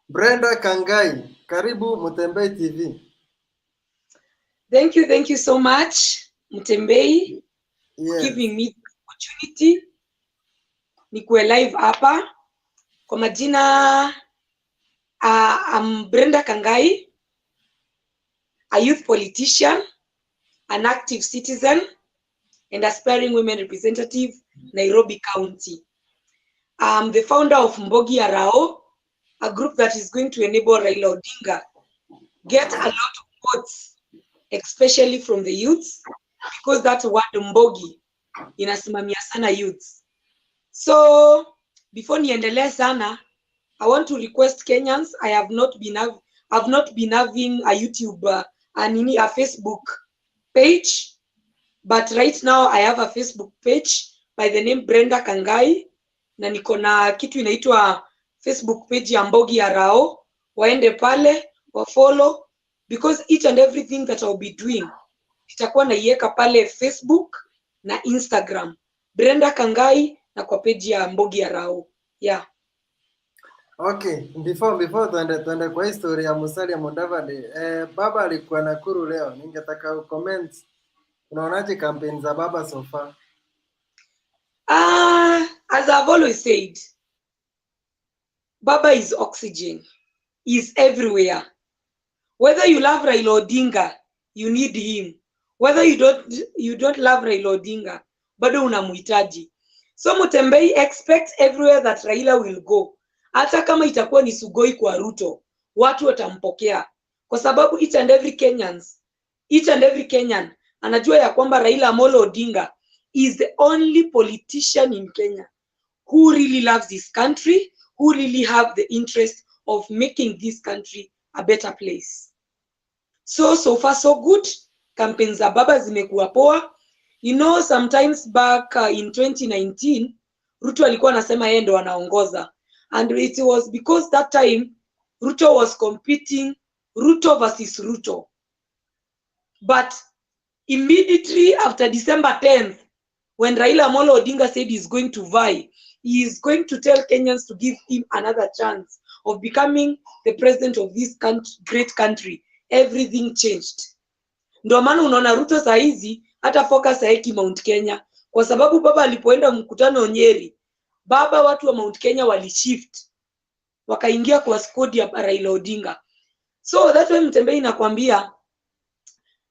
Brendah Kangai, karibu Mutembei TV. Thank you so much, Mutembei, Yes. giving me the opportunity. Nikuwe live hapa. Kwa majina, I'm Brendah Kangai, a youth politician, an active citizen, and aspiring women representative, Nairobi County. I'm the founder of Mbogi Arao, a group that is going to enable Raila Odinga get a lot of votes, especially from the youths, because that's what Mbogi inasimamia sana youths. So before niendelee sana, I want to request Kenyans, I have not been having a YouTube a Facebook page, but right now I have a Facebook page by the name Brendah Kangai, na niko na kitu inaitwa Facebook page ya Mbogi Arao. Waende pale wa follow, because each and everything that I'll be doing itakuwa naiweka pale Facebook na Instagram, Brendah Kangai, na kwa page ya Mbogi Arao. Yeah. Okay, before tuende kwa history ya Musalia Mudavadi, baba alikuwa Nakuru leo. Ningetaka comment, unaonaje campaign za baba so far? As I've always said, Baba is oxygen. He's everywhere. Whether you love Raila Odinga, you need him. Whether you don't love Raila Odinga, bado unamuhitaji. So Mutembei, expect everywhere that Raila will go. Hata kama itakuwa ni Sugoi kwa Ruto, watu watampokea. Kwa sababu each and every Kenyan anajua ya kwamba Raila Amolo Odinga is the only politician in Kenya who really loves this country, who really have the interest of making this country a better place. So far so good. Campaign za baba zimekuwa poa. You know, sometimes back in 2019, Ruto alikuwa anasema yeye ndo anaongoza. And it was because that time Ruto was competing, Ruto versus Ruto. But immediately after December 10th, when Raila Amolo Odinga said he's going to vie, he is going to tell Kenyans to give him another chance of becoming the president of this great country, everything changed. Ndio maana unaona Ruto saa hizi hata focus haeki Mount Kenya, kwa sababu baba alipoenda mkutano Nyeri, baba watu wa Mount Kenya walishift wakaingia kwa squad ya Raila Odinga. So that's why Mtembei nakwambia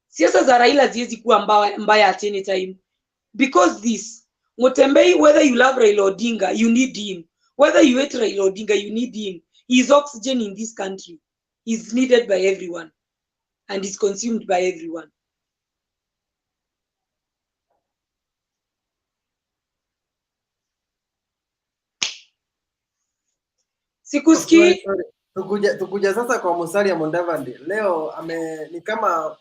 siasa za Raila ziwezi kuwa mbaya at any time, because this Mutembei, whether you love Raila Odinga, you need him. Whether you hate Raila Odinga, you need him. He is oxygen in this country. He is needed by everyone and is consumed by everyone. Sikusikii. Tukuja sasa kwa Musalia Mudavadi. Leo ni kama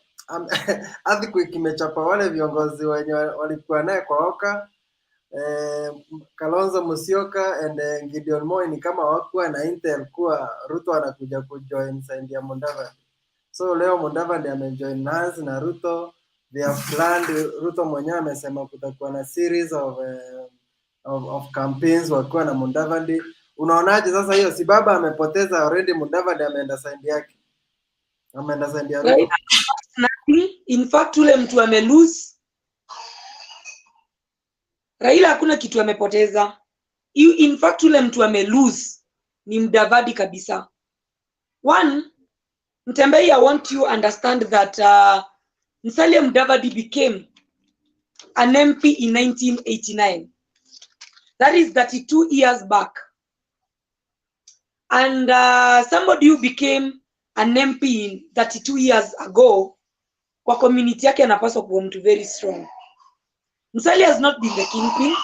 earthquake kimechapa wale viongozi wenye walikuwa naye kwa Oka, Kalonzo Musyoka and Gideon Moi, ni kama hawakuwa na intel kuwa Ruto anakuja kujoin side ya Mudavadi. So leo Mudavadi amejoin Nancy na Ruto. They have planned, Ruto mwenyewe amesema kutakuwa na series of campaigns wakiwa na Mudavadi. Unaonaje sasa hiyo? Si baba amepoteza already, Mudavadi ameenda side yake. Ameenda side ya Ruto. In fact ule mtu amelose. Raila hakuna kitu amepoteza. In fact ule mtu amelose ni Mudavadi kabisa. One, Mtembei, I want you understand that Musalia Mudavadi became an MP in 1989. That is 32 years back. And somebody who became an MP in 32 years ago, kwa community yake anapaswa kuwa mtu very strong. Musalia has not been the kingpin.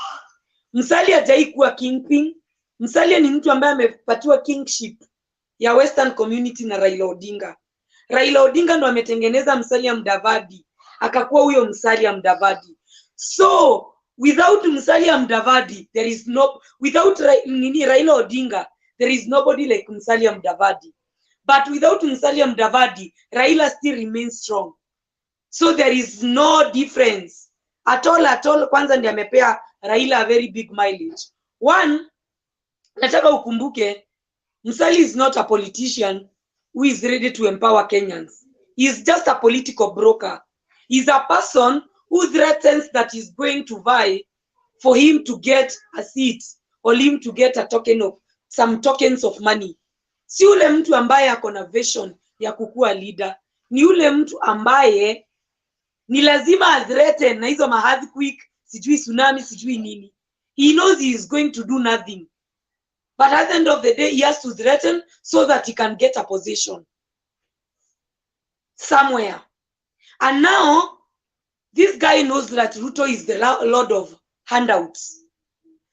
Musalia hajai kuwa kingpin. Musalia ni mtu ambaye amepatiwa kingship ya Western community na Raila Odinga. Raila Odinga ndo ametengeneza Musalia Mudavadi, akakuwa huyo Musalia Mudavadi. So without Musalia Mudavadi, there is no, without Raila Odinga, there is nobody like Musalia Mudavadi. But without Musalia Mudavadi, Raila still remains strong. So there is no difference at all. Kwanza ndiye amepea Raila a very big mileage. One, nataka ukumbuke Musalia is not a politician who is ready to empower Kenyans. He's just a political broker. He's a person who threatens that he's going to vie for him to get a seat or him to get a token of some tokens of money. Si ule mtu ambaye ako na vision ya kukua leader. Ni ule mtu ambaye ni lazima threaten na hizo earthquake, sijui tsunami, sijui nini. He knows he is going to do nothing. But at the end of the day, he has to threaten so that he can get a position somewhere. And now, this guy knows that Ruto is the lord of handouts.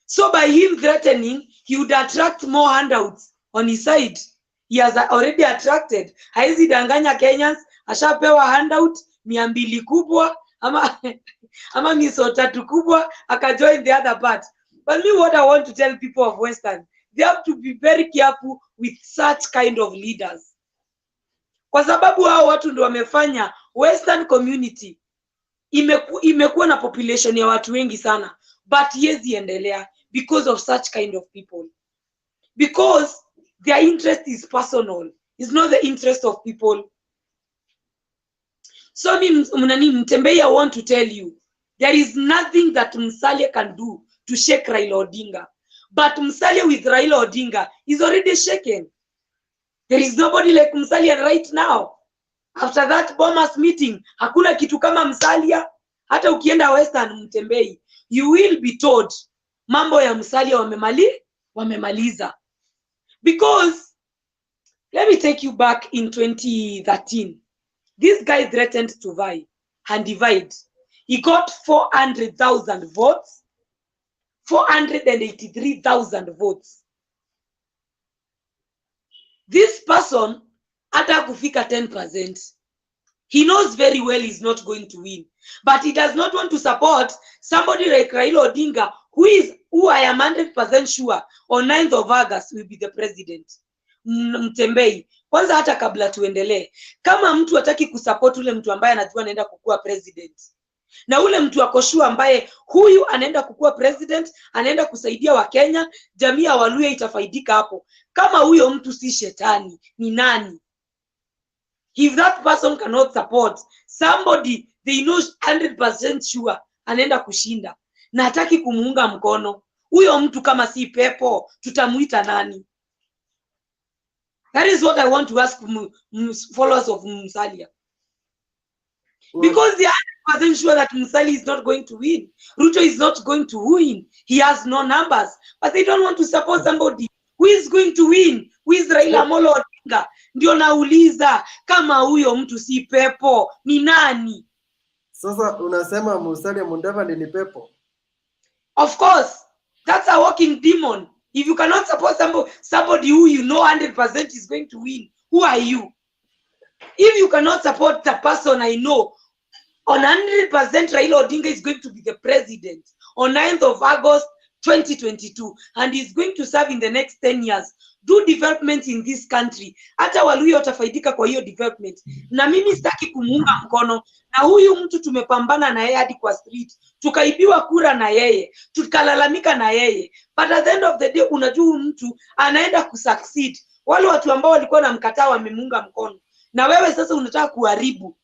So by him threatening, he would attract more handouts on his side. He has already attracted. Haizi danganya Kenyans, ashapewa handout, 200 kubwa, ama miso 3 kubwa, akajoin the other part. But me, what I want to tell people of Western, they have to be very careful with such kind of leaders. Kwa sababu hao watu ndio wamefanya Western community imekuwa na population ya watu wengi sana, but yezi endelea because of such kind of people. Because their interest is personal. It's not the interest of people. So Mtembei, I want to tell you, there is nothing that Musalia can do to shake Raila Odinga. But Musalia with Raila Odinga is already shaken. There is nobody like Musalia right now. After that bombers meeting, hakuna kitu kama Musalia. Hata ukienda Western Mtembei, you will be told mambo ya Musalia wamemaliza. Because let me take you back in 2013. This guy threatened to vie and divide. He got 400,000 votes, 483,000 votes. This person hata kufika 10%. He knows very well he's not going to win, but he does not want to support somebody like Raila Odinga, who I am 100% sure on 9th of August will be the president. Mtembei, kwanza hata kabla tuendelee, kama mtu hataki kusupport ule mtu ambaye anajua anaenda kukua president, na ule mtu akoshua ambaye huyu anaenda kukua president, anaenda kusaidia wa Kenya, jamii ya Waluya itafaidika hapo. Kama huyo mtu si shetani, ni nani? If that person cannot support somebody they know 100% sure anaenda kushinda, na hataki kumuunga mkono, huyo mtu kama si pepo, tutamuita nani? That is what I want to ask followers of Musalia. Because they are 100% sure that Musalia is not going to win. Ruto is not going to win. He has no numbers. But they don't want to support somebody who is going to win. Who is Raila Amolo Odinga. Ndio nauliza, kama huyo mtu si pepo, ni nani? Sasa unasema Musalia Mudavadi ni pepo? Of course. That's a walking demon. If you cannot support somebody who you know 100% is going to win, who are you? If you cannot support the person I know on 100% Raila Odinga is going to be the president on 9th of August 2022 and is going to serve in the next 10 years, do development in this country, hata Waluya watafaidika kwa hiyo development. Na mimi sitaki kumuunga mkono, na huyu mtu tumepambana na yeye hadi kwa street, tukaibiwa kura na yeye, tukalalamika na yeye, but at the end of the day unajua mtu anaenda kusucceed. Wale watu ambao walikuwa na mkataa wamemuunga mkono, na wewe sasa unataka kuharibu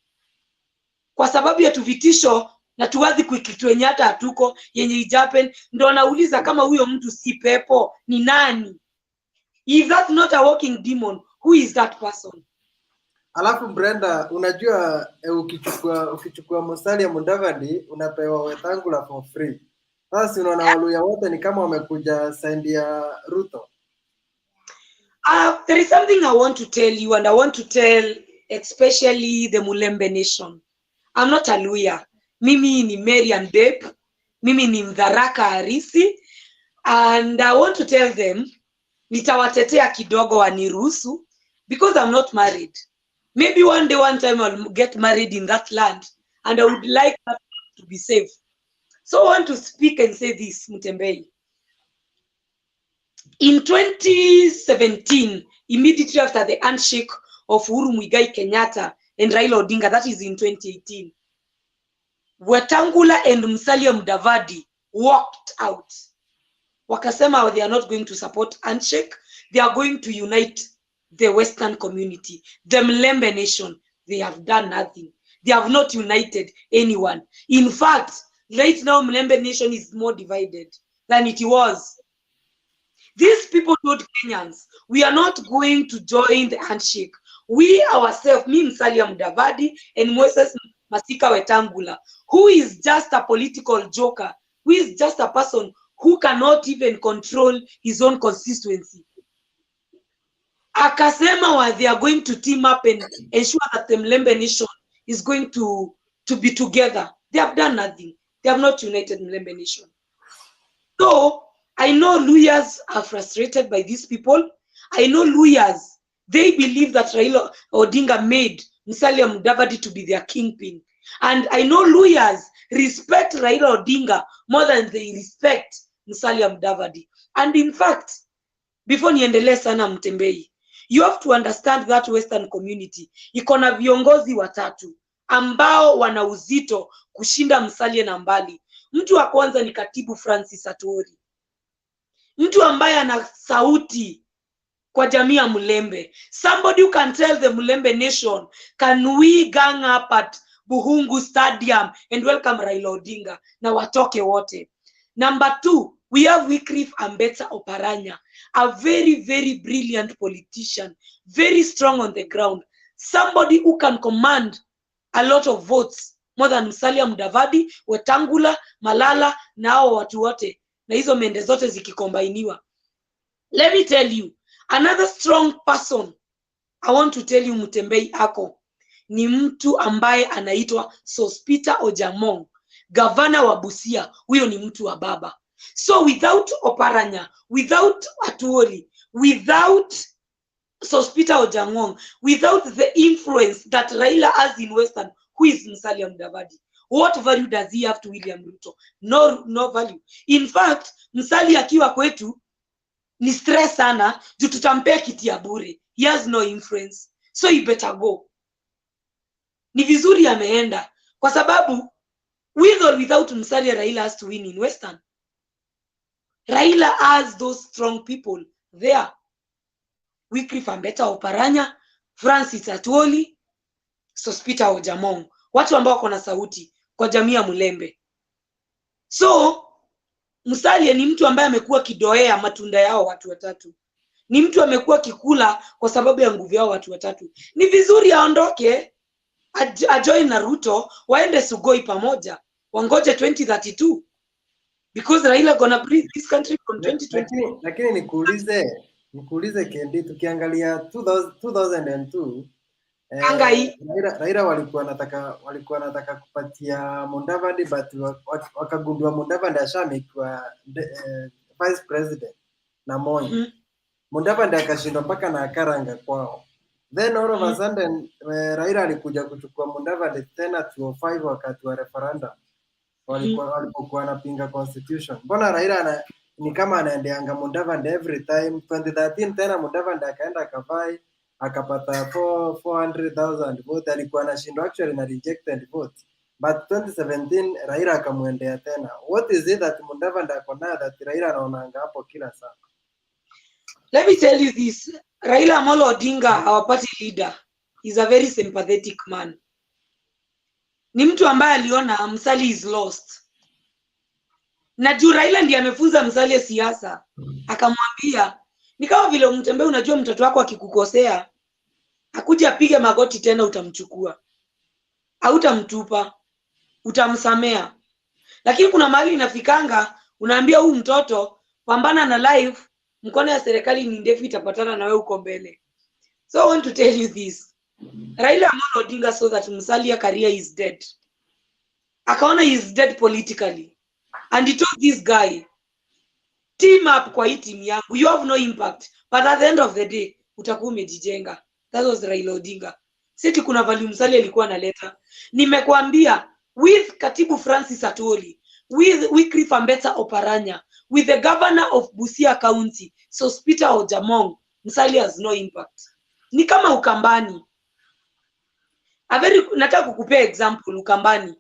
kwa sababu ya tuvitisho na tuwazi kuikitu yenye hata hatuko yenye ijapen. Ndo nauliza, kama huyo mtu si pepo, ni nani? If that's not a walking demon, who is that person? Alafu Brenda, unajua ukichukua Musalia Mudavadi unapewa Wetangula for free. Sasa unaona Waluya wote ni kama wamekuja side ya Ruto. There is something I want to tell you, and I want to tell especially the Mulembe nation. I'm not a Luya. Mimi ni Mary and Babe. Mimi ni Mdharaka Arisi. And I want to tell them, nitawatetea kidogo waniruhusu, because I'm not married. Maybe one day, one time I'll get married in that land, and I would like that to be safe. So I want to speak and say this, Mtembei. In 2017, immediately after the handshake of Uhuru Muigai Kenyatta and Raila Odinga, that is in 2018, Wetangula and Musalia Mudavadi walked out. wakasema they are not going to support handshake, they are going to unite the Western community, the Mlembe nation. They have done nothing. They have not united anyone. In fact, right now Mlembe nation is more divided than it was. These people told Kenyans, we are not going to join the handshake. We ourselves, me Musalia Mudavadi and Moses Masika Wetangula, who is just a political joker, who is just a person who cannot even control his own constituency. Akasema they are going to team up and ensure that the Mlembe nation is going to be together. They have done nothing. They have not united Mlembe nation. So I know lawyers are frustrated by these people. I know lawyers, they believe that Raila Odinga made Musalia Mudavadi to be their kingpin. And I know lawyers respect Raila Odinga more than they respect Musalia Mudavadi. And in fact, before niendelee sana Mtembei, you have to understand that Western community iko na viongozi watatu ambao wana uzito kushinda Musalia na mbali. Mtu wa kwanza ni Katibu Francis Atwoli. Mtu ambaye ana sauti kwa jamii ya Mlembe. Somebody who can tell the Mlembe nation, can we gang up at Buhungu Stadium and welcome Raila Odinga? Na watoke wote. Number 2, we have Wycliffe Ambetsa Oparanya, a very, very brilliant politician, very strong on the ground. Somebody who can command a lot of votes, more than Musalia Mudavadi, Wetangula, Malala, na hao watu wote. Na hizo mende zote zikikombainiwa. Let me tell you, another strong person I want to tell you Mtembei ako ni mtu ambaye anaitwa Sospita Ojamong, gavana wa Busia. Huyo ni mtu wa baba. So without Oparanya, without Atwoli, without Sospita Ojamong, without the influence that Raila has in Western, who is Musalia Mudavadi, what value does he have to William Ruto? No value. In fact, Musalia akiwa kwetu ni stress sana, juu tutampea kiti ya bure. He has no influence. So you better go. Ni vizuri ameenda. Kwa sababu, with or without Musalia, Raila has to win in Western. Raila has those strong people there. Wycliffe Ambetsa Oparanya, Francis Atwoli, Sospita Ojamong. Watu ambao wako na sauti kwa jamii ya Mlembe. So, Musalia ni mtu ambaye amekuwa kidoea matunda yao watu watatu. Ni mtu amekuwa kikula kwa sababu ya nguvu yao watu watatu. Ni vizuri aondoke, ajoin na Ruto, waende Sugoi pamoja, wangoje 2032. Because Raila gonna bring this country from 2020. Lakini nikuulize Kendi, tukiangalia 2002 Kangai, Raila walikuwa nataka kupatia Mudavadi, but wakagundua Mudavadi ashamekuwa vice president na Moi. Mudavadi akashindwa mpaka na akaranga kwao. Then all of a sudden Raila alikuja kuchukua Mudavadi tena 2005 wakati wa referendum. Walipokuwa wanapinga constitution. Mbona Raila ni kama anaendeanga Mudavadi every time? 2013 tena Mudavadi akaenda akavai akapata 400,000 vote, alikuwa anashindwa actually na rejected vote. But 2017 Raila akamuendea tena. What is it that Mudavadi akona that Raila anaonanga hapo kila saa? Let me tell you this. Raila Amolo Odinga, our party leader, is a very sympathetic man. Ni mtu ambaye aliona Musalia is lost. Na juu Raila ndiye amefunza Musalia siasa, akamwambia, ni kama vile Mtembei, unajua mtoto wako akikukosea, akuja apige magoti tena utamchukua. Hautamtupa, utamsamea. Lakini kuna mahali inafikanga, unaambia huyu mtoto, pambana na life, mkono ya serikali ni ndefu, itapatana na wewe uko mbele. So I want to tell you this. Raila Amolo Odinga saw that Musalia career is dead. Akaona he is dead politically. And he told this guy, team up kwa hii team yangu. You have no impact. But at the end of the day, utakuwa umejijenga. That was Raila Odinga. Sisi kuna value Musalia alikuwa analeta. Nimekuambia, with Katibu Francis Atwoli, with Wycliffe Ambetsa Oparanya, with the governor of Busia County, Sospita Ojamong, Musalia has no impact. Ni kama Ukambani. Nataka kukupea example Ukambani.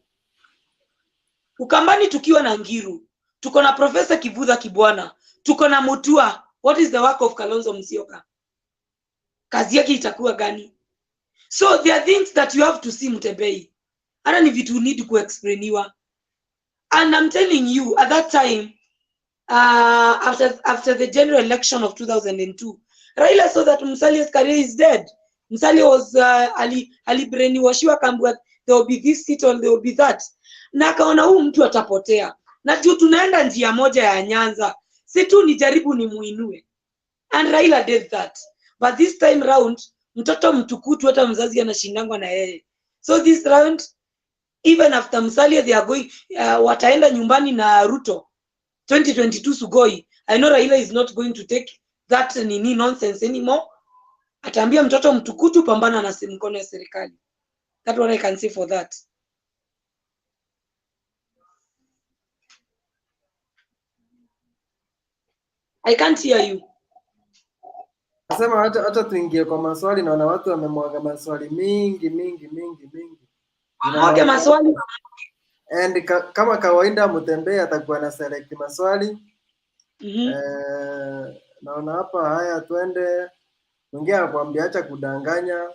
Ukambani tukiwa na Ngiru, tuko na Professor Kivutha Kibwana, tuko na Mutua. What is the work of Kalonzo Musyoka? Kazi yake itakuwa gani? So there are things that you have to see, Mutembei. Hata ni vitu need kuexplainiwa. And I'm telling you, at that time, after the general election of 2002, Raila saw that Musalia's career is dead. Musalia was brainwashiwa kambwa, there will be this seat or there will be that. Na akaona huu mtu atapotea. Na juu tunaenda njia moja ya Nyanza, si tu nijaribu nimuinue. And Raila did that. But this time round, mtoto mtukutu hata mzazi anashindangwa na yeye. So this round, even after Musalia, they are going, wataenda nyumbani na Ruto 2022 Sugoi. I know Raila is not going to take that nini nonsense anymore. Ataambia mtoto mtukutu pambana na mkono ya serikali. That's what I can say for that. I can't hear you. Nasema hata tuingie kwa maswali, naona watu wamemwaga maswali mingi. Mwage maswali. And kama kawaida Mutembei atakuwa na select maswali. Naona hapa, haya twende. Mwingine akwambia acha kudanganya.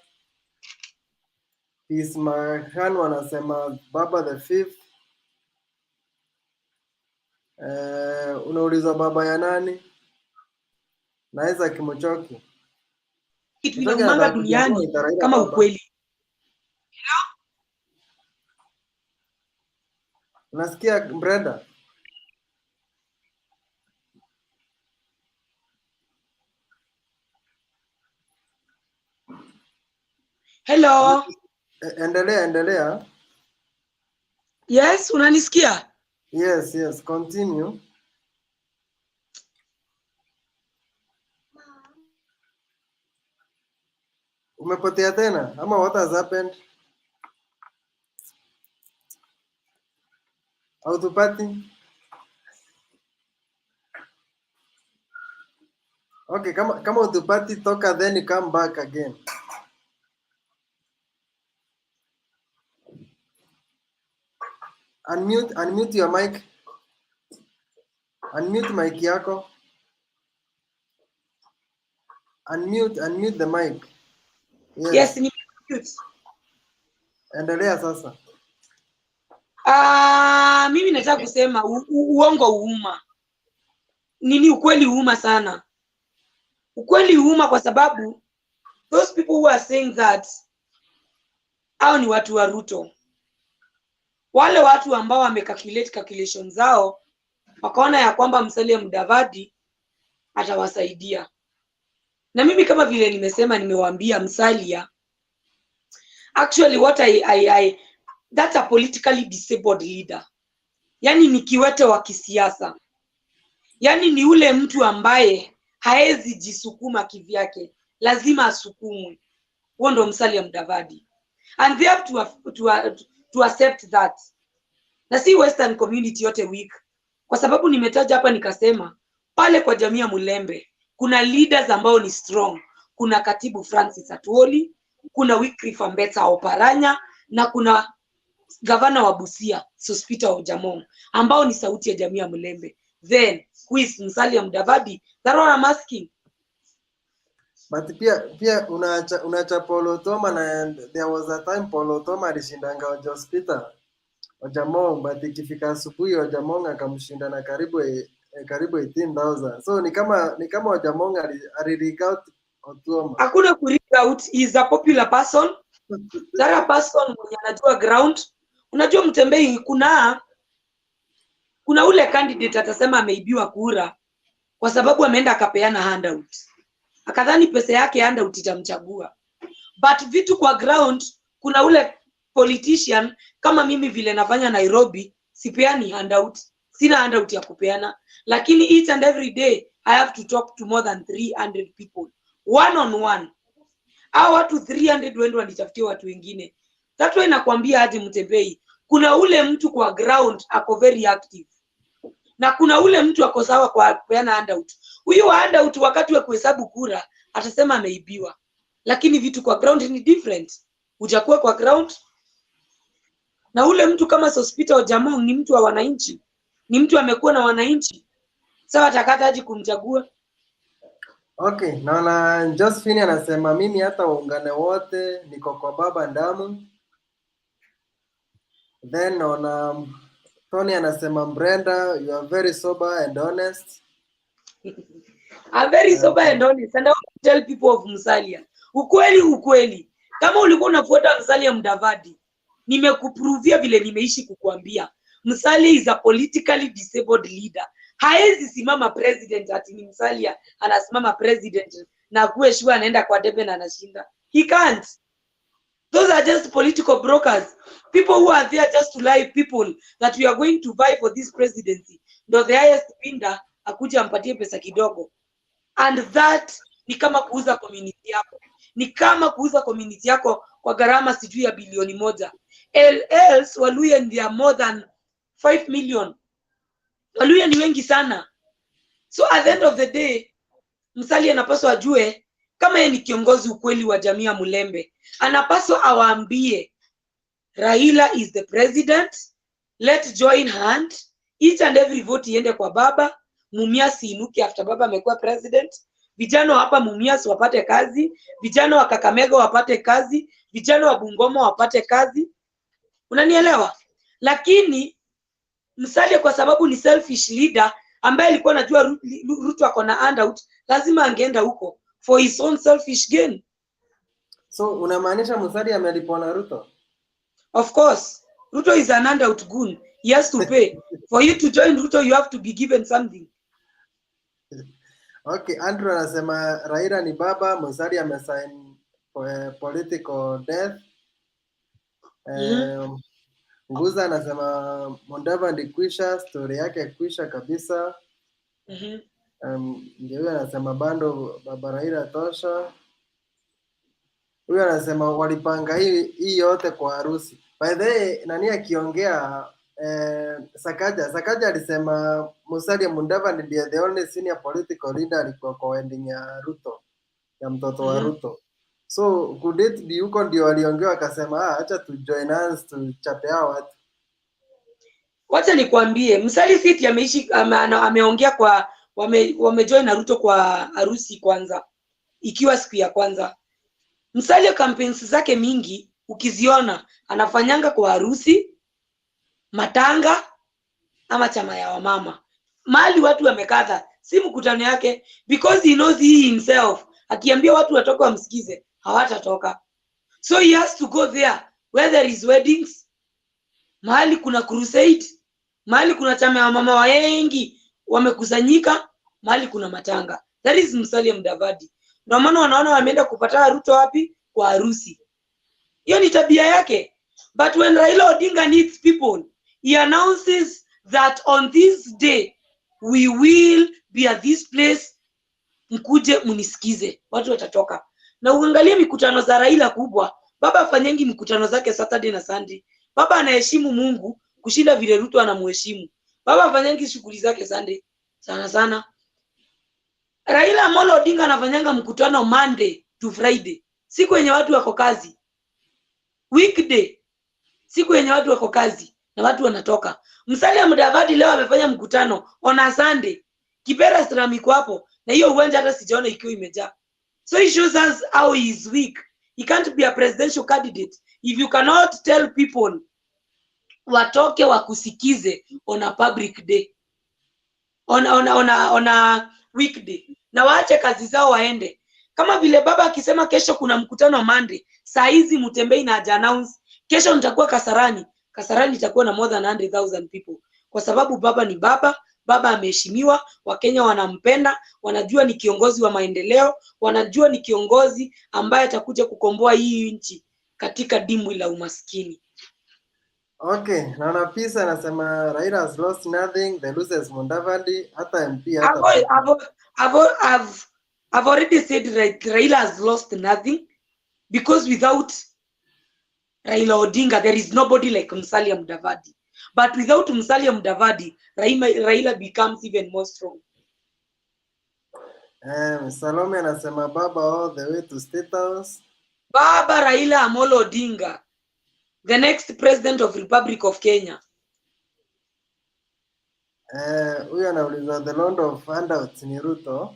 Ismahan wanasema baba the fifth. Unauliza baba ya nani? Naweza Kimochoki. Kitu inamanga duniani kama ukweli. Unasikia Brendah? Hello. Endelea. Yes, unanisikia? Yes, continue. Umepotea tena ama what has happened? Hautupati? Okay, kama utupati toka, then you come back again. Unmute your mic. Unmute mic yako. Unmute the mic. Yes, ni mute. Endelea sasa. Mimi nataka kusema uongo uuma. Nini ukweli uuma sana. Ukweli uuma kwa sababu those people who are saying that hao ni watu wa Ruto. Wale watu ambao wamecalculate calculations zao wakaona ya kwamba Musalia Mudavadi atawasaidia. Na mimi kama vile nimesema, nimewaambia Musalia, actually what that's a politically disabled leader. Yani ni kiwete wa kisiasa. Yani ni ule mtu ambaye haezi jisukuma kivyake, lazima asukumwe. Huo ndo Musalia Mudavadi. And they have to accept that. Na si Western community yote weak. Kwa sababu nimetaja hapa nikasema, pale kwa jamii ya Mulembe, kuna leaders ambao ni strong. Kuna katibu Francis Atwoli, kuna Wycliffe Ambetsa Oparanya, na kuna gavana wa Busia, Sospita Ojamong, ambao ni sauti ya jamii ya Mulembe. Then, who is Musalia Mudavadi? That's what I'm asking. But pia unacha Paulo Toma, na there was a time Paulo Toma alishindanga Sospita Ojamong, but ikifika asubuhi Ojamong akamshinda na karibu 18,000. So ni kama Ojamong ali-rig out Otoma. Hakuna ku-rig out, he is a popular person. That a person mwenye anajua ground. Unajua Mutembei, kuna ule candidate atasema ameibiwa kura kwa sababu ameenda akapeana handout. Akadhani pesa yake handout itamchagua. But vitu kwa ground, kuna ule politician kama mimi vile nafanya Nairobi, sipeani handout. Sina handout ya kupeana. Lakini each and every day, I have to talk to more than 300 people. One on one. Hao watu 300 wendo wanitafutia watu wengine. That way nakwambia aje Mutembei, kuna ule mtu kwa ground ako very active. Na kuna ule mtu ako sawa kwa kupeana handout. Huyu handout wakati wa kuhesabu kura atasema ameibiwa. Lakini vitu kwa ground ni different. Hujakuwa kwa ground. Na ule mtu kama Sospita Ojamong ni mtu wa wananchi. Ni mtu amekuwa na wananchi. Sasa watakataje kumchagua? Okay, naona Josephine anasema mimi hata waungane wote niko kwa baba ndamu. Then naona Tony anasema Brendah, you are very sober and honest. I'm very sober and honest, and I want to tell people of Musalia. Ukweli. Kama ulikuwa unafuata Musalia Mudavadi, nimekuprovia vile nimeishi kukuambia. Musalia is a politically disabled leader. Haezi simama president ati ni Musalia anasimama president na kuwe sure anaenda kwa debe na anashinda. He can't. Those are just political brokers. People who are there just to lie people that we are going to vie for this presidency. Ndo the highest bidder akuja ampatie pesa kidogo. And that ni kama kuuza community yako. Ni kama kuuza community yako kwa gharama sijui ya bilioni 1. Else Waluya they are more than 5 million. Waluya ni wengi sana. So at the end of the day, Musalia anapaswa ajue kama yeye ni kiongozi ukweli wa jamii ya Mulembe. Anapaswa awaambie Raila is the president. Let's join hand. Each and every vote iende kwa baba. Mumias inuke after baba amekuwa president. Vijana hapa Mumias wapate kazi, vijana wa Kakamega wapate kazi, vijana wa Bungoma wapate kazi. Unanielewa? Lakini Musalia kwa sababu ni selfish leader ambaye alikuwa anajua Ruto ako na handout, lazima angeenda huko for his own selfish gain. So unamaanisha Musalia amelipwa na Ruto? Of course, Ruto is an handout goon. He has to pay. For you to join Ruto, you have to be given something. Okay, Andrew anasema Raila ni baba, Musalia amesign political death. Nguza anasema Mudavadi kwisha, story yake kwisha kabisa. Ndio huyo anasema bando baba Raila tosha. Huyo anasema walipanga hii yote kwa harusi. By the way, nani akiongea Sakaja alisema Musalia Mudavadi ndiye the only senior political leader alikuwa kwa wedding ya Ruto, ya mtoto wa Ruto. So could it be huko ndio waliongea akasema acha tu join hands tuchape hao watu. Wacha nikwambie, Musalia City ameishi ameongea kwa wamejoin na Ruto kwa harusi kwanza, ikiwa siku ya kwanza. Musalia campaigns zake mingi ukiziona anafanyanga kwa harusi, matanga ama chama ya wamama. Mahali watu wamekata, si mkutano yake, because he knows he himself akiambia watu watoke wamsikize, hawatatoka. So he has to go there where there is weddings, mahali kuna crusade, mahali kuna chama ya wamama wengi wamekusanyika, mahali kuna matanga. That is Musalia Mudavadi. Ndio maana wanaona wameenda kupata Ruto wapi? Kwa harusi. Hiyo ni tabia yake. But when Raila Odinga needs people, he announces that on this day we will be at this place, mkuje munisikize, watu watatoka. Na uangalie mikutano za Raila kubwa, baba afanyengi mikutano zake Saturday na Sunday. Baba anaheshimu Mungu kushinda vile Ruto anamheshimu. Baba afanyengi shughuli zake Sunday sana. Raila Amolo Odinga anafanyanga mkutano Monday to Friday, siku yenye watu wako kazi. Weekday, siku yenye watu wako kazi na watu wanatoka. Musalia Mudavadi leo amefanya mkutano on a Sunday. Kibera Stramiko hapo na hiyo uwanja hata sijaona ikiwa imejaa. So he shows us how he is weak. He can't be a presidential candidate if you cannot tell people watoke wakusikize on a public day, on a weekday, na waache kazi zao waende. Kama vile baba akisema kesho kuna mkutano Monday, saa hizi Mutembei na aja announce kesho nitakuwa Kasarani itakuwa na more than 100,000 people, kwa sababu baba ni baba. Baba ameheshimiwa, Wakenya wanampenda, wanajua ni kiongozi wa maendeleo, wanajua ni kiongozi ambaye atakuja kukomboa hii nchi katika dimbwi la umaskini. Okay, naona Pisa anasema Raila has lost nothing, the losers Mudavadi, hata MP I've already said Raila has lost nothing, because without Raila Odinga there is nobody like Musalia Mudavadi. But without Musalia Mudavadi, Raila becomes even more strong. Salome anasema baba all the way to State House. Baba Raila Amolo Odinga, the next president of Republic of Kenya. Huyu anauliza the Lord of handouts ni Ruto.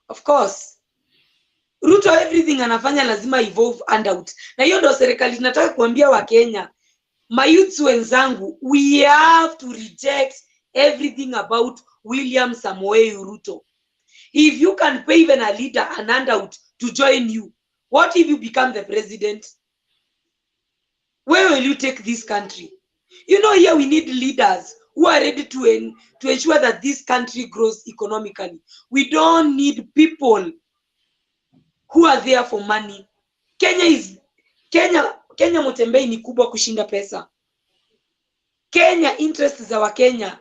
Of course. Ruto everything anafanya lazima evolve handout. Na hiyo ndio serikali tunataka kuambia wa Kenya. Mayouth wenzangu, we have to reject everything about William Samoei Ruto. If you can pay even a leader an handout to join you, what if you become the president? Where will you take this country? You know, here we need leaders who are ready to ensure that this country grows economically. We don't need people who are there for money. Kenya Mutembei ni kubwa kushinda pesa. Kenya interest za wa Kenya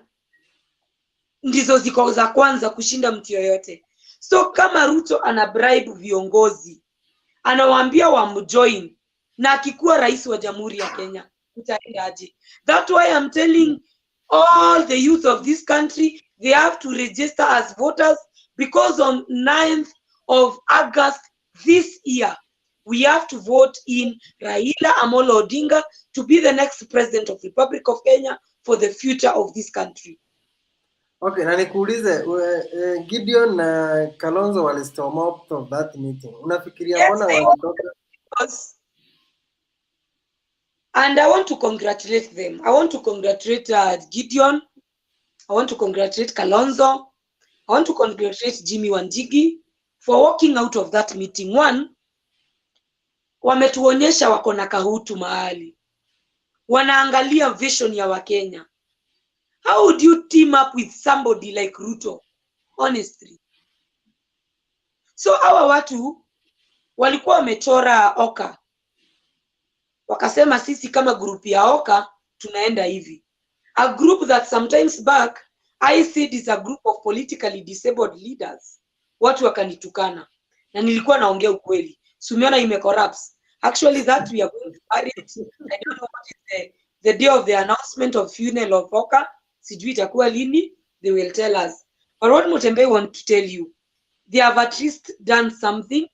ndizo ziko za kwanza kushinda mtu yoyote. So kama Ruto ana bribe viongozi, anawaambia wamjoin, na akikuwa rais wa Jamhuri ya Kenya, utaendaje? That's why I'm telling all the youth of this country, they have to register as voters, because on 9th of August this year, we have to vote in Raila Amolo Odinga to be the next president of the Republic of Kenya for the future of this country. Okay, na nikuulize, Gideon na Kalonzo walistorm out of that meeting. Unafikiria mbona walitoka? And I want to congratulate them. I want to congratulate Gideon. I want to congratulate Kalonzo. I want to congratulate Jimmy Wanjigi for walking out of that meeting. One, wametuonyesha wako na kahutu mahali. Wanaangalia vision ya Wakenya. How would you team up with somebody like Ruto? Honestly. So hawa watu walikuwa wamechora Oka. Wakasema sisi kama group ya Oka tunaenda hivi. A group that sometimes back I said is a group of politically disabled leaders. Watu wakanitukana. Na nilikuwa naongea ukweli. Sumiona imecorrupts. Actually that we are going to marry. I don't know what is the day of the announcement of funeral of Oka. Sijui itakuwa lini, they will tell us. But what Mutembei want to tell you, they have at least done something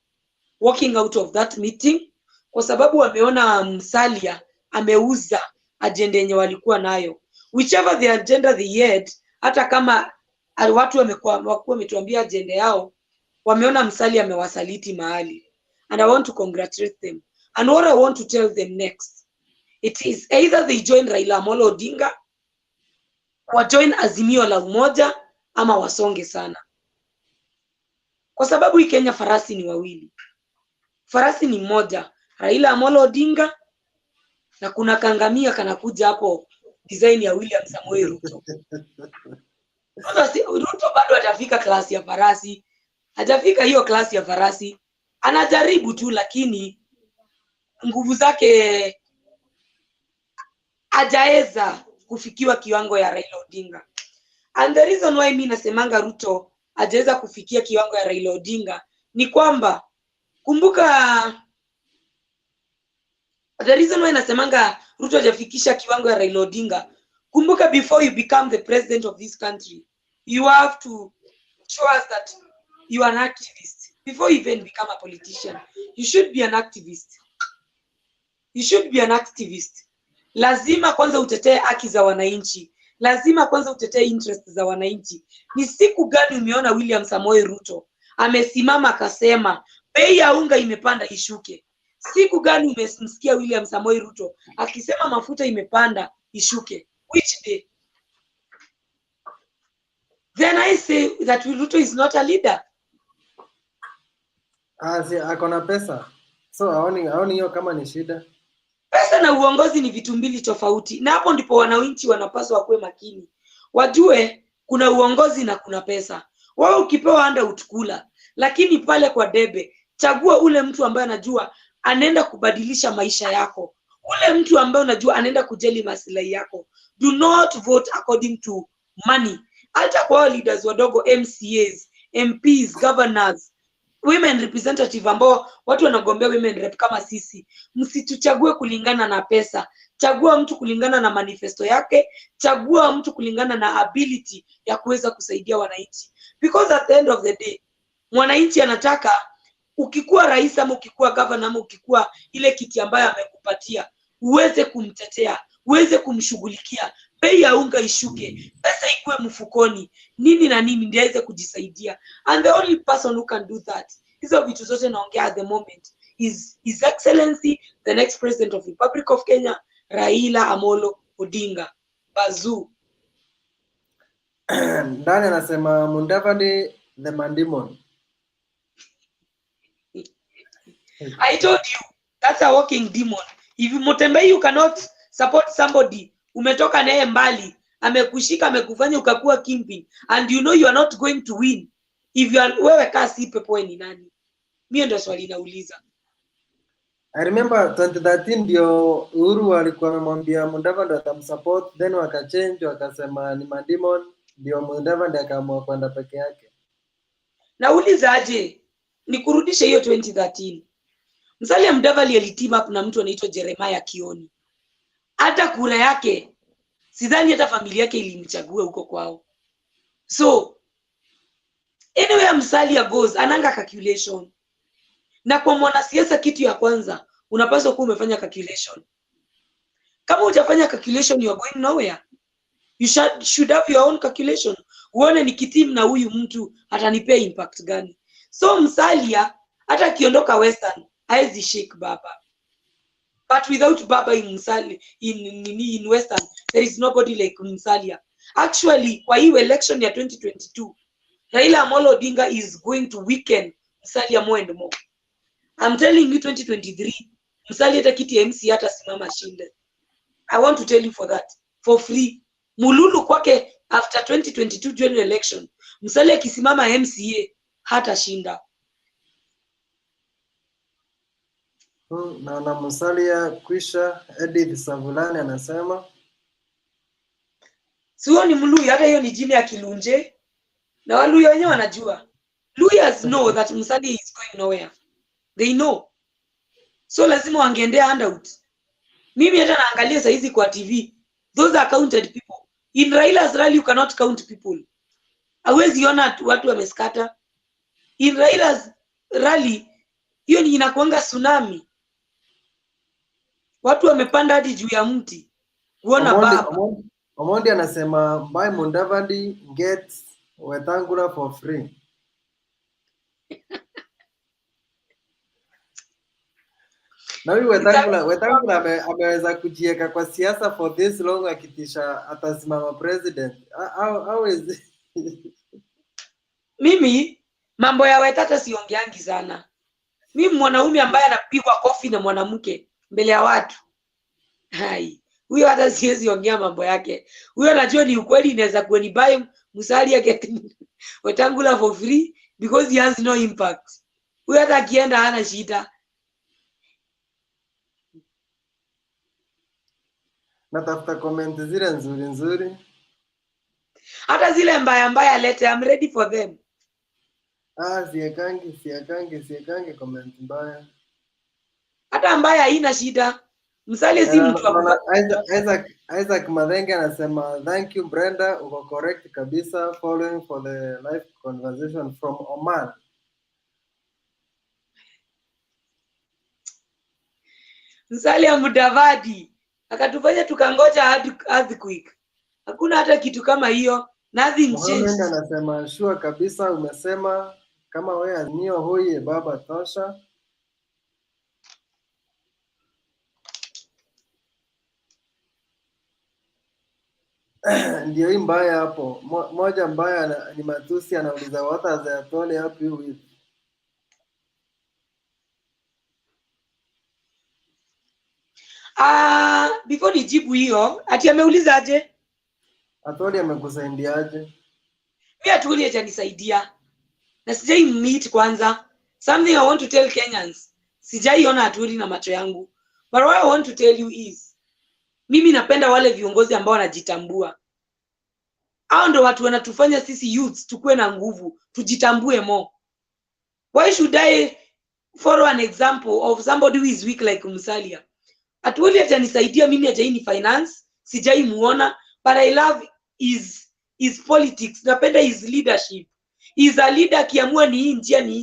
walking out of that meeting, kwa sababu wameona Musalia ameuza agenda yenye walikuwa nayo. Whichever the agenda they had, hata kama watu wamekuwa wametuambia agenda yao, wameona Musalia amewasaliti mahali. And I want to congratulate them. And what I want to tell them next, it is either they join Raila Amolo Odinga, wajoin Azimio la Umoja, ama wasonge sana. Kwa sababu hii Kenya farasi ni wawili. Farasi ni mmoja, Raila Amolo Odinga, na kuna kangamia kanakuja hapo design ya William Samoei Ruto. Ruto bado hajafika klasi ya farasi. Hajafika hiyo klasi ya farasi. Anajaribu tu, lakini nguvu zake hajaeza kufikiwa kiwango ya Raila Odinga. And the reason why mimi nasemanga Ruto hajaweza kufikia kiwango ya Raila Odinga ni kwamba, kumbuka, the reason why nasemanga Ruto hajafikisha kiwango ya Raila Odinga, kumbuka, before you become the president of this country, you have to show us that you are an activist. Before you even become a politician, you should be an activist. You should be an activist. Lazima kwanza utetee haki za wananchi. Lazima kwanza utetee interest za wananchi. Ni siku gani umeona William Samoei Ruto amesimama akasema bei ya unga imepanda ishuke? Siku gani umemsikia William Samoei Ruto akisema mafuta imepanda ishuke? Which day? Then I say that Ruto is not a leader. Si akona pesa. So haoni hiyo kama ni shida. Pesa na uongozi ni vitu mbili tofauti. Na hapo ndipo wananchi wanapaswa kuwe makini. Wajue kuna uongozi na kuna pesa. Wewe ukipewa handout kula, lakini pale kwa debe, chagua ule mtu ambaye anajua anaenda kubadilisha maisha yako. Ule mtu ambaye unajua anaenda kujali maslahi yako. Do not vote according to money. Hata kwa leaders wadogo, MCAs, MPs, governors, women representative ambao watu wanagombea women rep kama sisi, msituchague kulingana na pesa. Chagua mtu kulingana na manifesto yake, chagua mtu kulingana na ability ya kuweza kusaidia wananchi. Because at the end of the day, mwananchi anataka ukikuwa rais ama ukikuwa governor ama ukikuwa ile kiti ambayo amekupatia, uweze kumtetea, uweze kumshughulikia bei ya unga ishuke, pesa ikuwe mfukoni, nini na nini ndio aweze kujisaidia. And the only person who can do that, hizo vitu zote naongea at the moment, is His Excellency the next President of the Republic of Kenya, Raila Amolo Odinga. Bazoo. Ndani anasema Mudavadi the mandemon. I told you, that's a walking demon. If you Mutembei, you cannot support somebody, umetoka naye mbali, amekushika, amekufanya ukakuwa kingpin, and you know you are not going to win. If you are, wewe kasi pepo ni nani? Mimi ndo swali nauliza. I remember 2013 ndio Uhuru alikuwa amemwambia Mudavadi atamsupport, then wakachange wakasema ni mandemon, ndio Mudavadi akaamua kwenda peke yake. Nauliza aje, nikurudishe hiyo 2013. Musalia Mudavadi aliteam up na mtu anaitwa Jeremiah Kioni. Hata kura yake sidhani hata familia yake ilimchagua huko kwao. So anyway, Musalia goes, ananga calculation. Na kwa mwanasiasa kitu ya kwanza unapaswa kuwa umefanya calculation. Kama hujafanya calculation, you are going nowhere. You should have your own calculation. Uone ni kitimu na huyu mtu atanipea impact gani. So Musalia hata akiondoka Western haezi shake baba. But without baba in Musalia, in Western, there is nobody like Musalia. Actually, kwa hii election ya 2022, Raila Amolo Odinga is going to weaken Musalia more and more. I'm telling you, 2023, Musalia hata kiti ya MC hata simama shinde. I want to tell you for that, for free. Mululu kwake after 2022 general election, Musalia kisimama MCA hata shinda. Na Musalia kwisha. Edith Savulani anasema sio ni Mluya, hata hiyo ni jina ya Kilunje. Na Waluya wenyewe wanajua. Luyas know that Musalia is going nowhere. They know. So lazima wangeendea handout. Mimi hata naangalia saizi kwa TV. Those are counted people. In Raila's rally you cannot count people. Hawezi ona watu wameskata. In Raila's rally hiyo ni inakuanga tsunami. Watu wamepanda hadi juu ya mti. Kuona baba. Omondi anasema by Mudavadi gets Wetangula for free. Na huyu Wetangula ameweza kujieka kwa siasa for this long akitisha atasimama president. How is Mimi mambo ya Wetata siongeangi sana. Mimi mwanaume ambaye anapigwa kofi na mwanamke mbele ya watu. Hai. Huyo hata siwezi ongea mambo yake. Huyo anajua ni ukweli, inaweza kuwa ni buy Musalia get Wetangula for free because he has no impact. Huyo hata akienda hana shida. Natafuta comment zile nzuri. Hata zile mbaya lete, I'm ready for them. Siekangi comment mbaya. Hata mbaya haina shida. Musalia si mtu wa Isaac Madenge anasema thank you Brenda, uko correct kabisa, following for the live conversation from Oman. Musalia Mudavadi akatufanya tukangoja hadi earthquake. Hakuna hata kitu kama hiyo. Nothing changed. Anasema sure kabisa, umesema kama wewe Azimio hoye baba tosha. Ndio hii mbaya hapo. Moja mbaya ni matusi, anauliza what are they totally happy with. Before nijibu hiyo, ati ameuliza aje? Atoli amekusaidia aje? Mimi Atoli hajanisaidia. Na sijai meet kwanza. Something I want to tell Kenyans. Sijai ona Atoli na macho yangu. But what I want to tell you is, mimi napenda wale viongozi ambao wanajitambua. Hao ndio watu wanatufanya sisi youths tukue na nguvu, tujitambue more. Why should I follow an example of somebody who is weak like Musalia? Atoli hajanisaidia mimi, hajaini finance, sijai muona, but I love his politics. Napenda his leadership. He is a leader, kiamua ni hii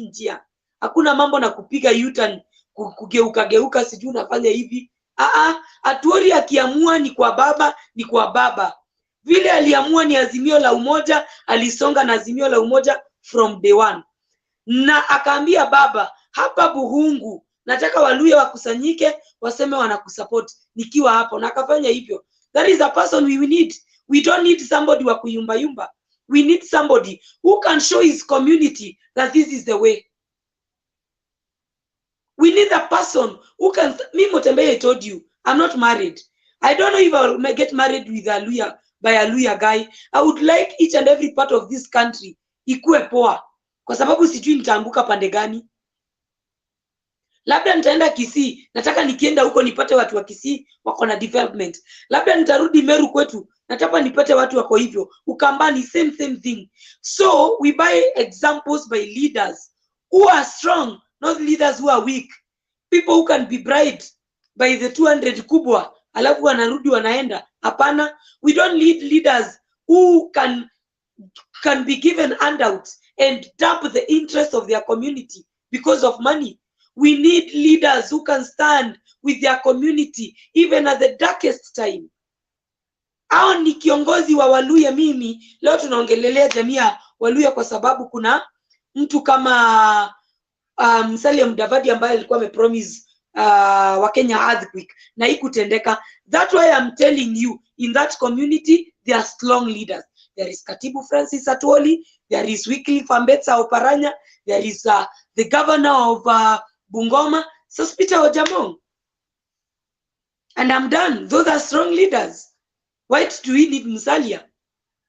njia. Hakuna mambo na kupiga U-turn, kugeuka sijui unafanya hivi. Atoli akiamua ni kwa baba, ni kwa baba. Vile aliamua ni Azimio la Umoja, alisonga na Azimio la Umoja from day one. Na akaambia baba, hapa Buhungu nataka Waluya wakusanyike waseme wanakusupport nikiwa hapo, na akafanya hivyo. That is a person we need. We don't need somebody wa kuyumba yumba. We need somebody who can show his community that this is the way. We need a person who can. Me Motembeye, I told you, I'm not married. I don't know if I will get married with a Luya, by a Luya guy. I would like each and every part of this country ikue poa, kwa sababu sijui nitaanguka pande gani. Labda nitaenda Kisii, nataka nikienda huko nipate watu wa Kisii wako na development. Labda nitarudi Meru kwetu, nataka nipate watu wako hivyo. Ukambani, same thing. So we buy examples by leaders who are strong, not leaders who are weak. People who can be bribed by the 200 kubwa, alafu wanarudi wanaenda. Hapana, we don't need leaders who can be given handouts and dump the interest of their community because of money. We need leaders who can stand with their community even at the darkest time. Hao ni kiongozi wa Waluya. Mimi leo tunaongelelea jamii ya Waluya kwa sababu kuna mtu kama Musalia Mudavadi ambaye alikuwa amepromise Wakenya earthquake na ikutendeka. That's why I'm telling you, in that community there are strong leaders. There is Katibu Francis Atwoli, there is Wycliffe Ambetsa Oparanya, there is the governor of Bungoma, Sospeter Ojamong. And I'm done. Those are strong leaders. Why do we need Musalia?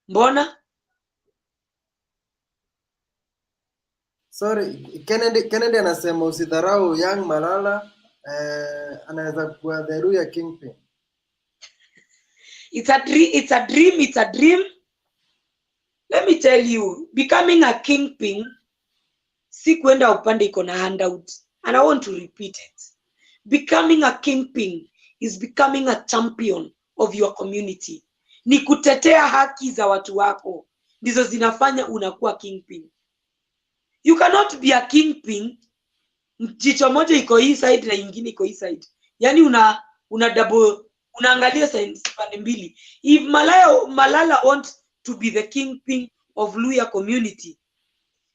Mbona? Sorry, Kennedy anasema usidharau Young Malala, anaweza kuwa the Luya kingpin. It's a dream. Let me tell you, becoming a kingpin, si kwenda upande iko na handout. And I want to repeat it. Becoming a kingpin is becoming a champion of your community. Ni kutetea haki za watu wako. Ndizo zinafanya unakuwa kingpin. You cannot be a kingpin, jicho moja iko hii side na ingine iko hii side. Yani una double, unaangalia pande mbili. If Malala wants to be the kingpin of Luya community,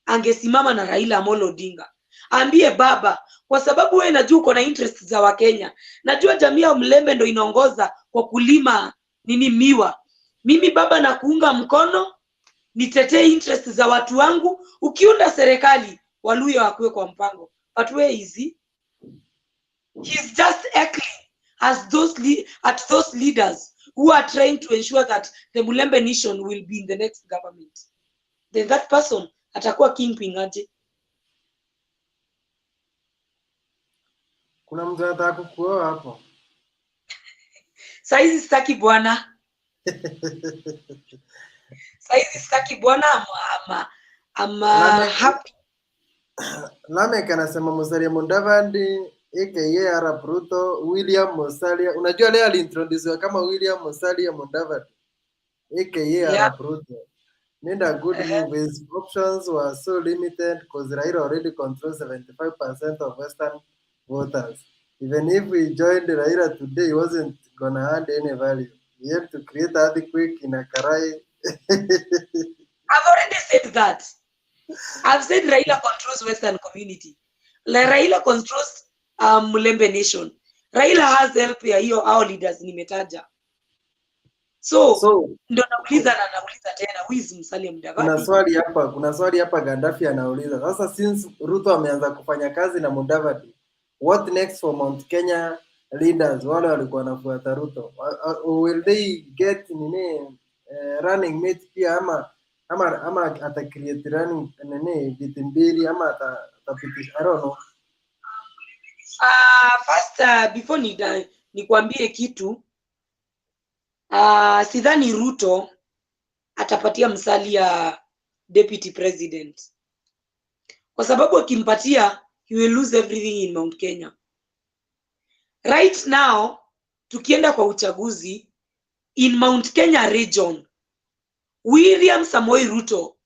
angesimama na Raila Amolo Odinga. Ambie baba, kwa sababu wewe najua uko na interest za Wakenya. Najua jamii ya Mlembe ndo inaongoza kwa kulima miwa. Mimi baba na kuunga mkono, nitetee interest za watu wangu. Ukiunda serikali, Waluya wakuwe kwa mpango. But where is he? He's just echoing as those leaders who are trying to ensure that the Mulembe nation will be in the next government. Then that person atakuwa kingpin aje? Kuna mtu anataka kukuoa hapo. Saizi sitaki bwana. Saizi sitaki bwana ama happy. Lamek anasema Musalia Mudavadi aka Arap Ruto, William Musalia. Unajua leo aliintroduce kama William Musalia Mudavadi aka Arap Ruto. Made a good move. His options were so limited because Raila already controls 75% of Western voters. Even if we joined Raila today, he wasn't gonna add any value. He had to create an earthquake in Akarai. I've already said that. I've said Raila controls Western community. Raila controls Mulembe nation. Raila has help ya hiyo our leaders nimetaja. So ndo nauliza tena, who is Musalia Mudavadi? Kuna swali hapa Gaddafi anauliza. Sasa since Ruto ameanza kufanya kazi na Mudavadi, what next for Mount Kenya leaders wale walikuwa wanafuata Ruto? Will they get running mate pia ama ata create running viti mbili ama atapitisha? I don't know. First before nikwambie kitu, sidhani Ruto atapatia Musalia deputy president. Kwa sababu akimpatia, he will lose everything in Mount Kenya. Right now, tukienda kwa uchaguzi, in Mount Kenya region, William Samoei Ruto,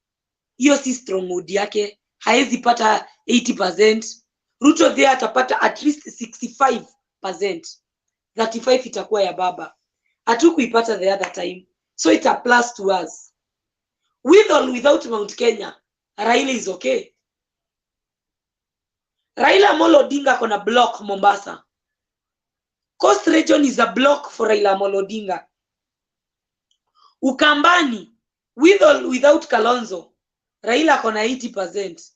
hiyo si strong mood yake, haezi pata 80%. Ruto there atapata at least 65%. 35 itakuwa ya baba. Hatukuipata the other time. So it's a plus to us. With or without Mount Kenya, Raila is okay. Raila Amolo Odinga kona block Mombasa. Coast region is a block for Raila Amolo Odinga. Ukambani, with or without Kalonzo, Raila kona 80%.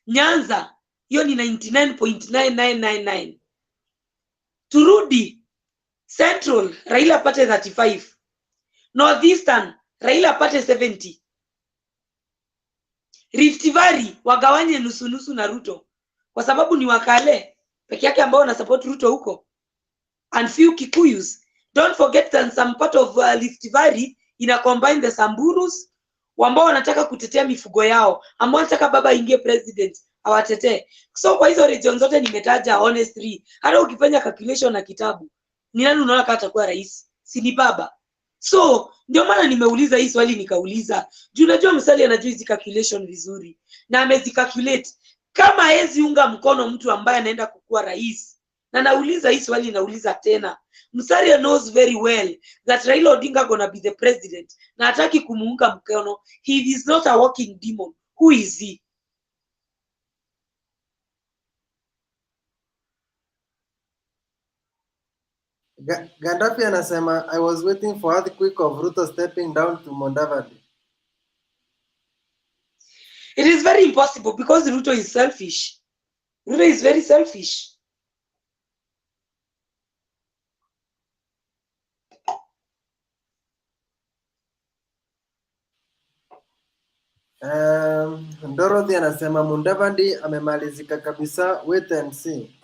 Nyanza, hiyo ni 99.9999. Turudi, Central, Raila pate 35. Northeastern, Raila pate 70. Rift Valley, wagawanye nusu na Ruto. Kwa sababu ni wakale, peke yake ambao na support Ruto huko. And few Kikuyus. Don't forget that some part of Rift Valley ina combine the Samburus, ambao wanataka kutetea mifugo yao, ambao wanataka baba ingie president, awatetee. So kwa hizo region zote nimetaja honestly, hata ukifanya calculation na kitabu, ni nani unaona kama atakuwa rais? Si ni baba. So ndio maana nimeuliza hii swali nikauliza. Juu unajua Musalia anajua hizi calculation vizuri na amezicalculate. Kama hezi unga mkono mtu ambaye anaenda kukua rais. Na nauliza hii swali nauliza tena. Musalia knows very well that Raila Odinga gonna be the president. Na hataki kumuunga mkono. He is not a walking demon. Who is he? Gaddafi anasema I was waiting for earthquake of Ruto stepping down to Mondavadi. It is very impossible because Ruto is selfish. Ruto is very selfish. Dorothy anasema Mudavadi amemalizika kabisa, wait and see.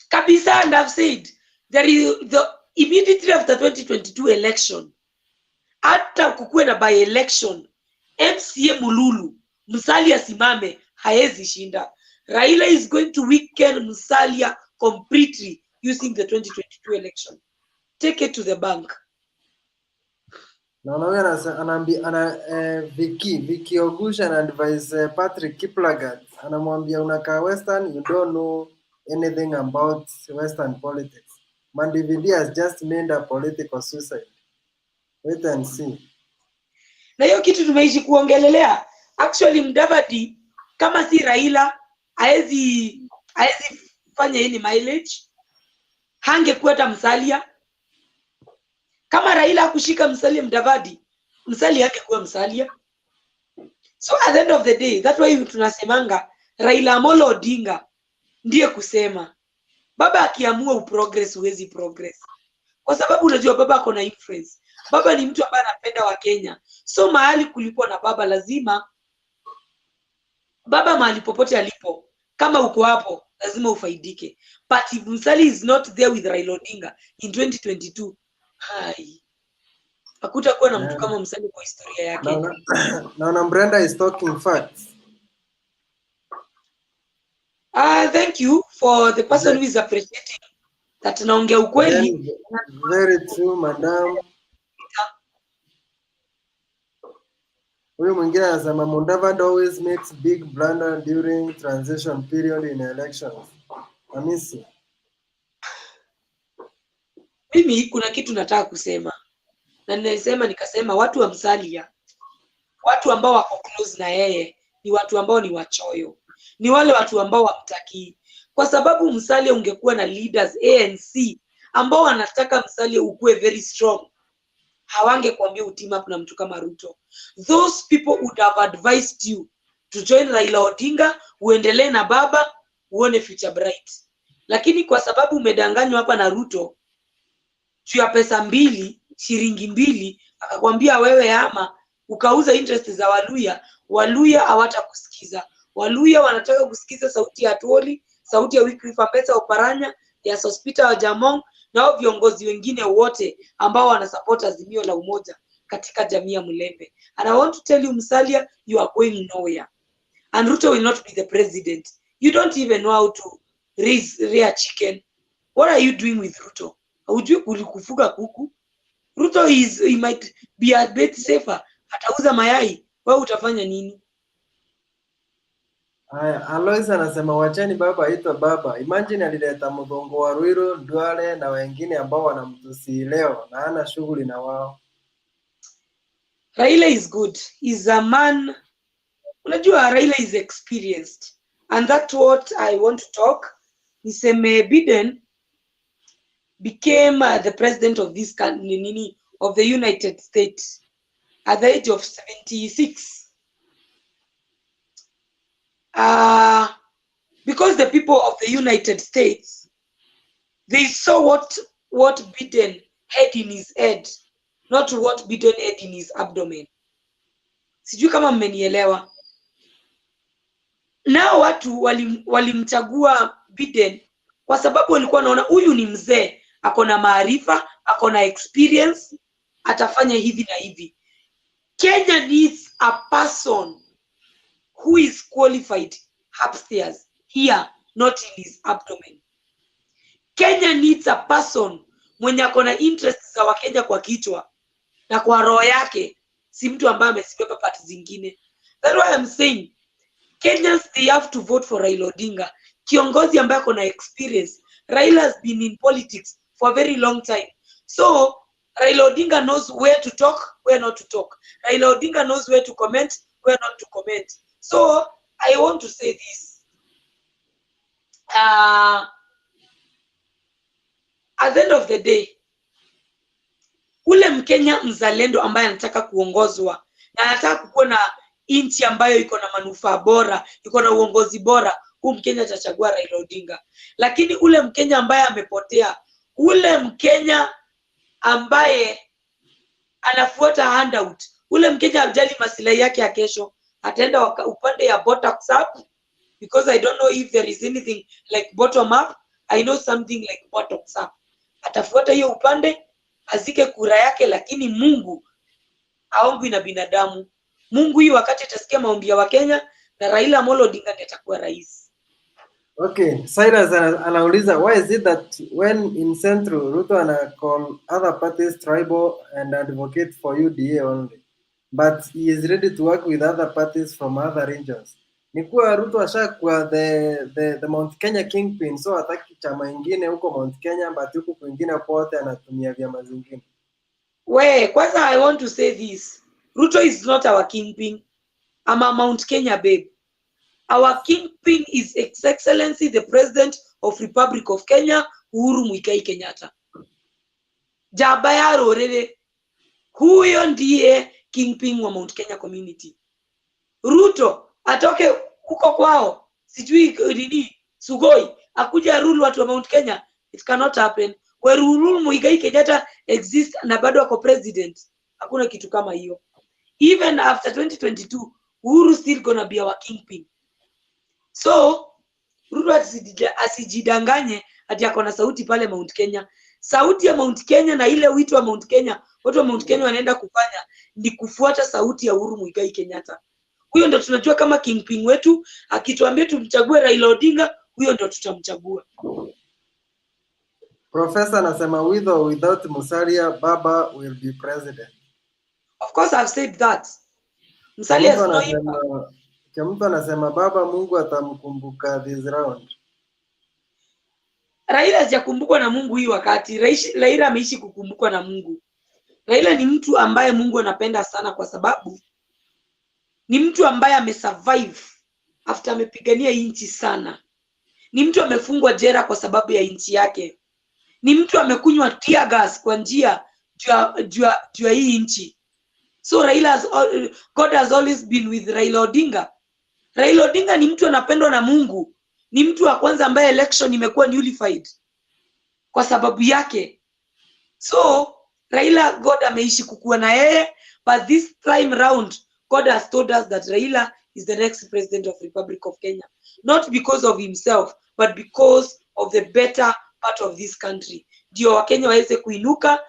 Kabisa, and I've said there is the immediately after 2022 election, hata kukuwe na by election, MCA Mululu Musalia simame haezi shinda. Raila is going to weaken Musalia completely using the 2022 election. Take it to the bank. Na huyo anaambia Vicky Ogusha na advise Patrick Kiplagat, anamwambia unakaa Western, you don't know anything about Western politics. Mandividi has just made a political suicide. Wait and see. Na hiyo kitu tumeishi kuongelelea. Actually Mudavadi kama si Raila haezi fanya hii mileage. Hangekuwa hata Musalia. Kama Raila kushika Musalia Mudavadi, Musalia hangekuwa Musalia. So at the end of the day, that's why tunasemanga Raila Amolo Odinga ndiye kusema. Baba akiamua uprogress huwezi progress. Kwa sababu unajua baba ako na influence. Baba ni mtu ambaye anapenda wa Kenya. So mahali kulipo na baba lazima baba mahali popote alipo, kama uko hapo lazima ufaidike. But if Musalia is not there with Raila Odinga in 2022, hai, hakutakuwa na mtu kama Musalia kwa historia ya Kenya. Naona Brendah is talking facts. Thank you for the person who is appreciating that naongea ukweli. Very true, madam. Huyu mwingine anasema Mudavadi always makes big blunder during transition period in elections. Amisi. Mimi kuna kitu nataka kusema. Na nikasema watu wa Musalia, watu ambao wako close na yeye ni watu ambao ni wachoyo. Ni wale watu ambao wamtaki. Kwa sababu Musalia ungekuwa na leaders ANC ambao wanataka Musalia ukue very strong, hawange kuambia uteam up na mtu kama Ruto. Those people would have advised you to join Raila Odinga, uendelee na baba, uone future bright. Lakini kwa sababu umedanganywa hapa na Ruto, juu ya pesa mbili, shilingi mbili, akakwambia wewe ama ukauza interest za Waluya, Waluya hawatakusikiza. Waluya wanataka kusikiza sauti ya Tuoli, sauti ya Wycliffe Ambetsa Oparanya, ya Sospita wa Jamong, na viongozi wengine wote ambao wanasupport Azimio la Umoja katika jamii ya Mulembe. And I want to tell you, Musalia, you are going nowhere. And Ruto will not be the president. You don't even know how to rear chicken. What are you doing with Ruto? Hujui kufuga kuku? Ruto he might be a bit safer. Atauza mayai. Wewe utafanya nini? Alois anasema wacheni baba aitwa baba. Imagine alileta Muthongo wa Ruiru, Duale na wengine ambao wanamtusi leo na hana shughuli na wao. Raila is good. He's a man. Unajua Raila is experienced. And that's what I want to talk. Niseme Biden became the president of this country, of the United States at the age of 76. Because the people of the United States, they saw what Biden had in his head, not what Biden had in his abdomen. Sijui kama mmenielewa. Nao watu walimchagua Biden kwa sababu walikuwa wanaona huyu ni mzee, ako na maarifa, ako na experience, atafanya hivi na hivi. Kenya needs a person who is qualified upstairs, here, not in his abdomen. Kenya needs a person mwenye ako na interest za Wakenya kwa kichwa na kwa roho yake, si mtu ambaye amesimama pati zingine. That's why I'm saying Kenyans, they have to vote for Raila Odinga, kiongozi ambaye ako na experience. Raila has been in politics for a very long time, so Raila Odinga knows where to talk, where not to talk. Raila Odinga knows where to comment, where not to comment. So I want to say this. At the end of the day, ule Mkenya mzalendo ambaye anataka kuongozwa na anataka kuwa na nchi ambayo iko na manufaa bora, iko na uongozi bora, huyu Mkenya atachagua Raila Odinga. Lakini ule Mkenya ambaye amepotea, ule Mkenya ambaye anafuata handout, ule Mkenya hajali maslahi yake ya kesho, ataenda upande ya bottom up, because I don't know if there is anything like bottom up. I know something like bottom up. Atafuata hiyo upande, azike kura yake, lakini Mungu haombwi na binadamu. Mungu hii wakati atasikia maombi ya Wakenya na Raila Amolo Odinga ndiye atakuwa rais. Okay, Cyrus anauliza, why is it that when in Central Ruto call other parties tribal and advocate for UDA only, but he is ready to work with other parties from other regions? Ni kuwa Ruto ashakuwa the Mount Kenya kingpin, so hataki chama ingine huko Mount Kenya, but huko kwingine pote anatumia vyama zingine. Kwanza I want to say this. Ruto is not our kingpin. I'm a Mount Kenya babe. Our kingpin is His Excellency the President of Republic of Kenya, Uhuru Muigai Kenyatta. Jabayaro rere. Huyo ndiye kingpin wa Mount Kenya community. Ruto atoke huko kwao, sijui nini, Sugoi, akuja rule watu wa Mount Kenya. It cannot happen. Where Uhuru Muigai Kenyatta exists na bado ako president, hakuna kitu kama hiyo. Even after 2022, Uhuru still gonna be our kingpin. So Ruto asijidanganye ati ako na sauti pale Mount Kenya. Sauti ya Mount Kenya na ile wito wa Mount Kenya, watu wa Mount Kenya wanaenda kufanya ni kufuata sauti ya Uhuru Muigai Kenyatta. Huyo ndo tunajua kama kingpin wetu. Akituambia tumchague Raila Odinga, huyo ndo tutamchagua. Professor anasema with or without Musalia, Baba will be president. Of course I've said that. Musalia is not here. Mtu anasema Baba Mungu atamkumbuka this round. Raila hajakumbukwa na Mungu hii wakati. Raila ameishi kukumbukwa na Mungu. Raila ni mtu ambaye Mungu anapenda sana kwa sababu ni mtu ambaye amesurvive after amepigania nchi sana. Ni mtu amefungwa jela kwa sababu ya nchi yake. Ni mtu amekunywa tear gas kwa njia juu ya hii nchi. So God has always been with Raila Odinga. Raila Odinga ni mtu anapendwa na Mungu. Ni mtu wa kwanza ambaye election imekuwa nullified kwa sababu yake. So Raila, God ameishi kukua na yeye, but this time round God has told us that Raila is the next president of Republic of Kenya, not because of himself but because of the better part of this country. Ndio Wakenya waweze kuinuka,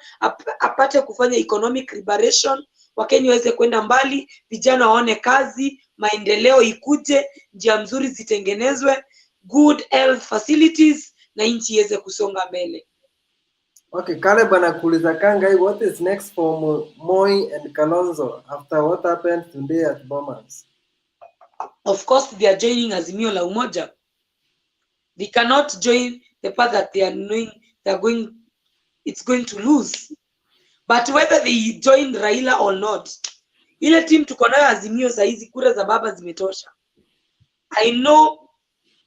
apate kufanya economic liberation, Wakenya waweze kwenda mbali, vijana waone kazi, maendeleo ikuje, njia mzuri zitengenezwe, good health facilities, na nchi iweze kusonga mbele. Okay, Caleb anakuuliza Kangai, what is next for Moi and Kalonzo after what happened today at Bomas? Of course they are joining Azimio la Umoja. They cannot join the path that they are knowing it's going to lose. But whether they join Raila or not, Ile team tuko nayo Azimio saa hizi kura za baba zimetosha. I know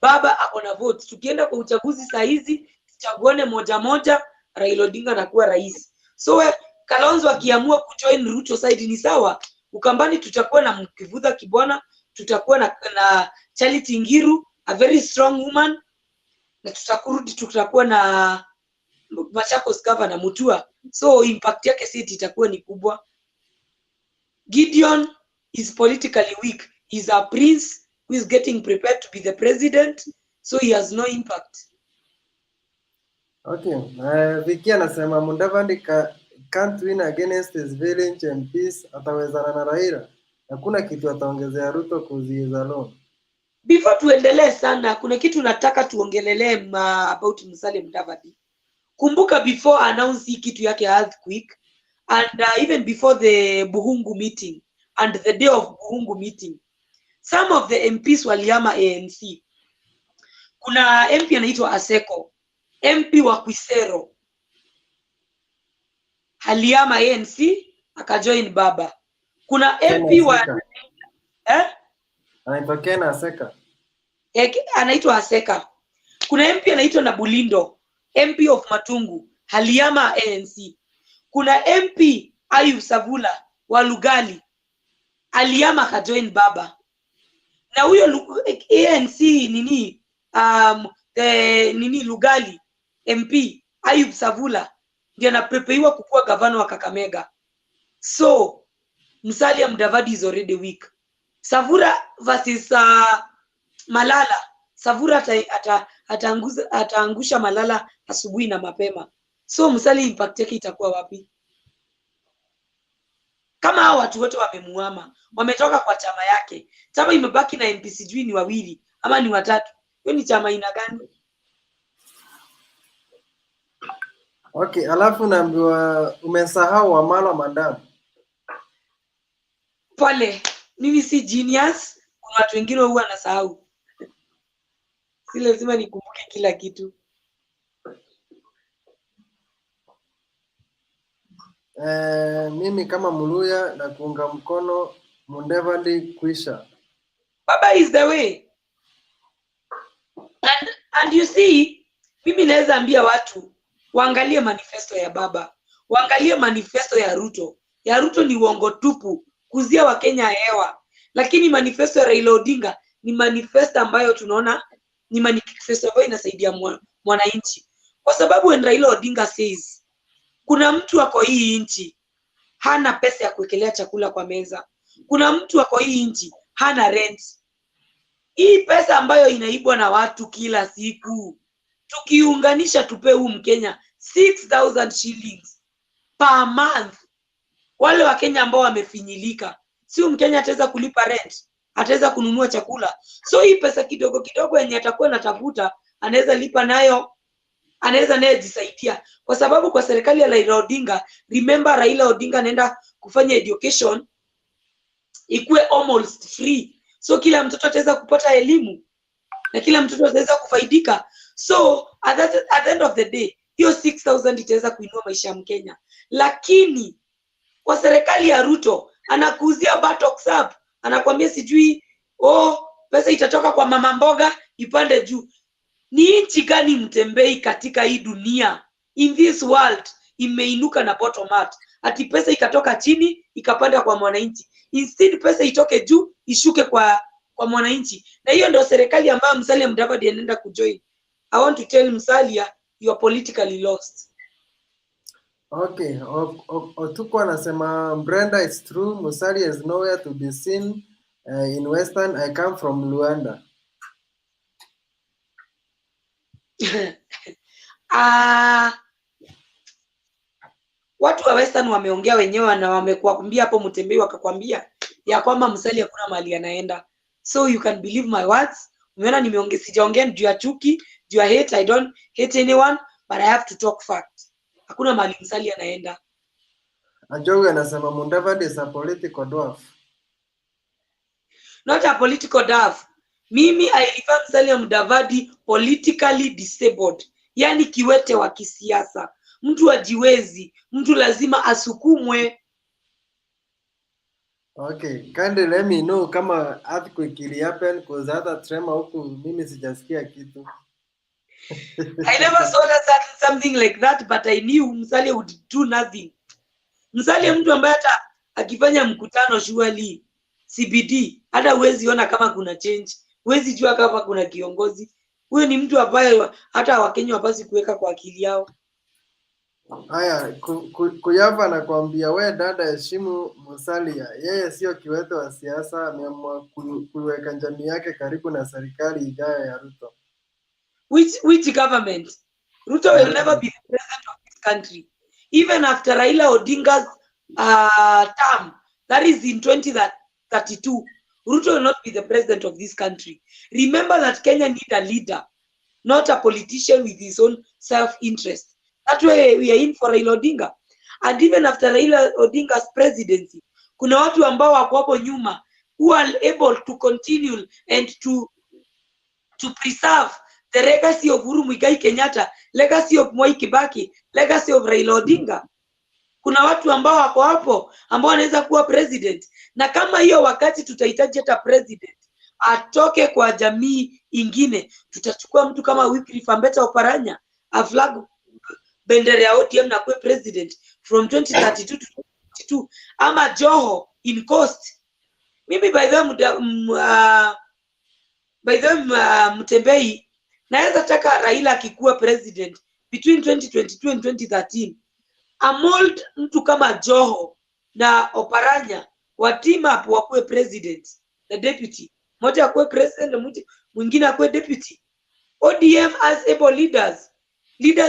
baba akona vote. Tukienda kwa uchaguzi saa hizi tuchaguane moja moja, Raila Odinga anakuwa rais. So Kalonzo akiamua kujoin Ruto side ni sawa. Ukambani tutakuwa na Mkivudha Kibwana, tutakuwa na Charity Ngiru, a very strong woman, na tutakuwa na Machakos Governor Mutua. So impact yake city itakuwa ni kubwa. Gideon is politically weak. He's a prince who is getting prepared to be the president, so he has no impact. Okay. Vicky anasema Mudavadi can't win against his village MPs, atawezana na Raila. Hakuna kitu ataongezea Ruto kuziza alone. Before tuendelee sana, kuna kitu nataka tuongelelee about Musalia Mudavadi. Kumbuka before announce kitu yake earthquake, and even before the Buhungu meeting and the day of Buhungu meeting, some of the MPs walihama ANC. Kuna MP anaitwa Aseko, MP wa Kwisero, alihama ANC akajoin baba. Kuna MP wa anaitwa Kena Aseka. Anaitwa Aseka. Kuna MP anaitwa Nabulindo, MP of Matungu, alihama ANC. Kuna MP Ayub Savula wa Lugali, alihama akajoin baba. Na huyo ANC Lugali MP Ayub Savula ndiye anaprepeiwa kukuwa gavana wa Kakamega. So Musalia Mudavadi is already weak. Savura versus Malala. Savura ataangusha Malala asubuhi na mapema. So Musalia impact yake itakuwa wapi? Kama hao watu wote wamemuama, wametoka kwa chama yake. Chama imebaki na MP sijui ni wawili ama ni watatu. Hiyo ni chama ina gani? Okay, alafu naambiwa umesahau Wamala madam. Pole, mimi si genius, kuna watu wengine huwa wanasahau. Si lazima nikumbuke kila kitu. Mimi kama Muluya na kuunga mkono Mudavadi kuisha. Baba is the way. And you see, mimi naweza ambia watu waangalie manifesto ya baba, waangalie manifesto ya Ruto. Ya Ruto ni uongo tupu, kuzia Wakenya hewa. Lakini manifesto ya Raila Odinga ni manifesto ambayo tunaona ni manifesto ambayo inasaidia mwananchi. Kwa sababu when Raila Odinga says kuna mtu wako hii nchi hana pesa ya kuwekelea chakula kwa meza, kuna mtu wako hii nchi hana rent. Hii pesa ambayo inaibwa na watu kila siku, tukiunganisha tupe huu Mkenya 6,000 shillings per month. Wale wa Kenya ambao wamefinyilika, si Mkenya ataweza kulipa rent, ataweza kununua chakula. So hii pesa kidogo kidogo yenye atakuwa anatafuta, anaweza lipa nayo, anaweza naye jisaidia. Kwa sababu kwa serikali ya Raila Odinga, remember Raila Odinga anaenda kufanya education ikuwe almost free. So kila mtoto ataweza kupata elimu na kila mtoto ataweza kufaidika. So at the end of the day, hiyo 6,000 itaweza kuinua maisha ya Mkenya. Lakini kwa serikali ya Ruto anakuuzia buttocks up, anakuambia sijui pesa itatoka kwa mama mboga ipande juu. Ni nchi gani mtembei katika hii dunia, in this world, imeinuka na bottom up? Ati pesa ikatoka chini ikapanda kwa mwananchi. Instead pesa itoke juu ishuke kwa mwananchi. Na hiyo ndio serikali ambayo Musalia Mudavadi anaenda kujoin. I want to tell Musalia, you are politically lost. Okay, Otuko anasema Brendah, it's true, Musalia is nowhere to be seen in Western. I come from Luanda. Watu wa Western wameongea wenyewe na wamekuambia hapo Mutembei wakakwambia ya kwamba Musalia hakuna mahali anaenda. So you can believe my words. Umeona sijaongea juu ya chuki, juu ya hate. I don't hate anyone, but I have to talk fact. Hakuna mahali Musalia anaenda. Ajowi anasema Mudavadi is a political dwarf. Not a political dwarf. Mimi I refer Musalia Mudavadi politically disabled. Yani kiwete wa kisiasa. Mtu ajiwezi, mtu lazima asukumwe. Okay, kindly let me know kama earthquake ili happen cause hata tremor huku mimi sijasikia kitu. I never saw something like that, but I knew Musalia would do nothing. Musalia mtu ambaye hata akifanya mkutano surely CBD hata huwezi ona kama kuna change, huwezi jua kama kuna kiongozi. Huyo ni mtu ambaye hata Wakenya wapasi kuweka kwa akili yao. Haya, Kuyava anakuambia we dada, heshimu Musalia, yeye sio kiwete wa siasa, ameamua kuweka jamii yake karibu na serikali ijayo ya Ruto. Which government? Ruto will never be the president of this country. Even after Raila Odinga's term, that is in 2032, Ruto will not be the president of this country. Remember that Kenya need a leader, not a politician with his own self-interest. That's why we are in for Raila Odinga. And even after Raila Odinga's presidency, kuna watu ambao wako hapo nyuma who are able to continue and to preserve the legacy of Uhuru Muigai Kenyatta, legacy of Mwai Kibaki, legacy of Raila Odinga. Kuna watu ambao wako hapo ambao wanaweza kuwa president, na kama hiyo wakati tutahitaji hata president atoke kwa jamii ingine, tutachukua mtu kama Wycliffe Ambetsa Oparanya, a flag bendera ya ODM na kuwe president from 2032 to 2022, ama Joho in Coast. Mimi by the Mutembei naweza taka Raila akikuwa president between 2022 and 2013, amold mtu kama Joho na Oparanya wa team up wakuwe president na deputy, mmoja akuwe president, mwingine akuwe deputy. ODM has able leaders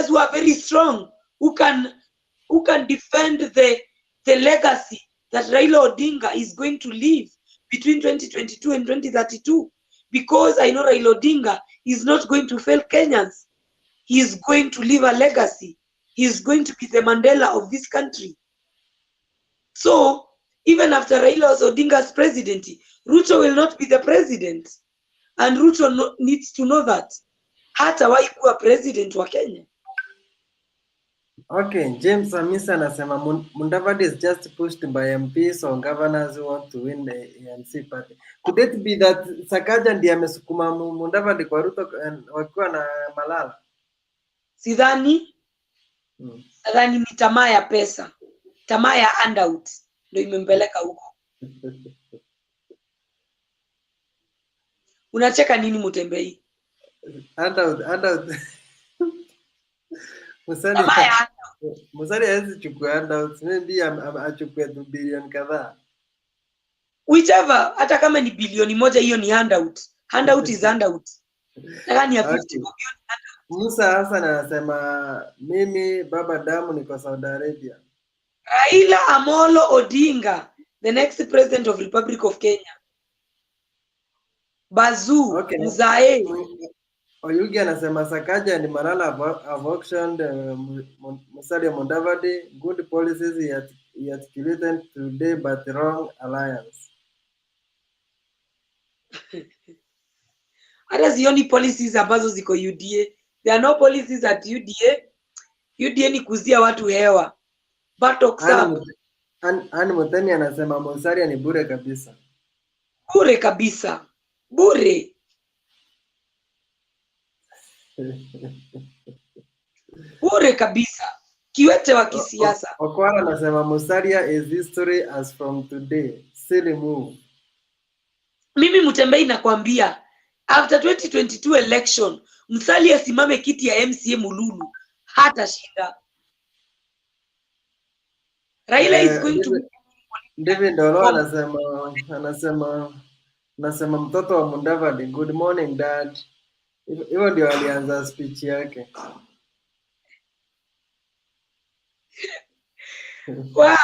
who are very strong, who can defend the legacy that Raila Odinga is going to leave between 2022 and 2032. Because I know Raila Odinga is not going to fail Kenyans. He is going to leave a legacy. He is going to be the Mandela of this country. So, even after Raila Odinga's presidency, Ruto will not be the president. And Ruto needs to know that. Hatawahi kuwa president wa Kenya. Okay, James Amisa anasema Mudavadi is just pushed by MPs or governors who want to win the ANC party. Could it be that Sakaja ndiye amesukuma Mudavadi kwa Ruto wakiwa na Malala? Sidhani. Sidhani, ni tamaa ya pesa. Tamaa ya handout ndio imempeleka huko. Unacheka nini Mutembei? Handout. Musalia hawezi chukua handouts, maybe achukue bilioni kadhaa. Whichever, hata kama ni bilioni moja, hiyo ni handout. Handout is handout. Ndani ya 50 bilioni handout. Musa Hassan anasema mimi baba damu niko Saudi Arabia. Raila Amolo Odinga, the next president of Republic of Kenya. Bazu, okay. Mzae. Oyugi anasema Sakaja and Malala have auctioned Musalia Mudavadi. Good policies he articulated today, but wrong alliance. Hata zioni policies ambazo ziko UDA. There are no policies at UDA. UDA ni kuzia watu hewa. Ani Mutemi anasema Musalia ni bure kabisa. Bure kabisa. Bure. Bure kabisa. Kiwete wa kisiasa. Okwara anasema Musalia is history as from today. Silly move. Mimi Mutembei nakwambia, after 2022 election, Musalia simame kiti ya MCA Mululu, hata shinda. Raila is going to David Ndolo anasema mtoto wa Mudavadi, good morning dad. Hiyo ndio alianza speech yake. Wa.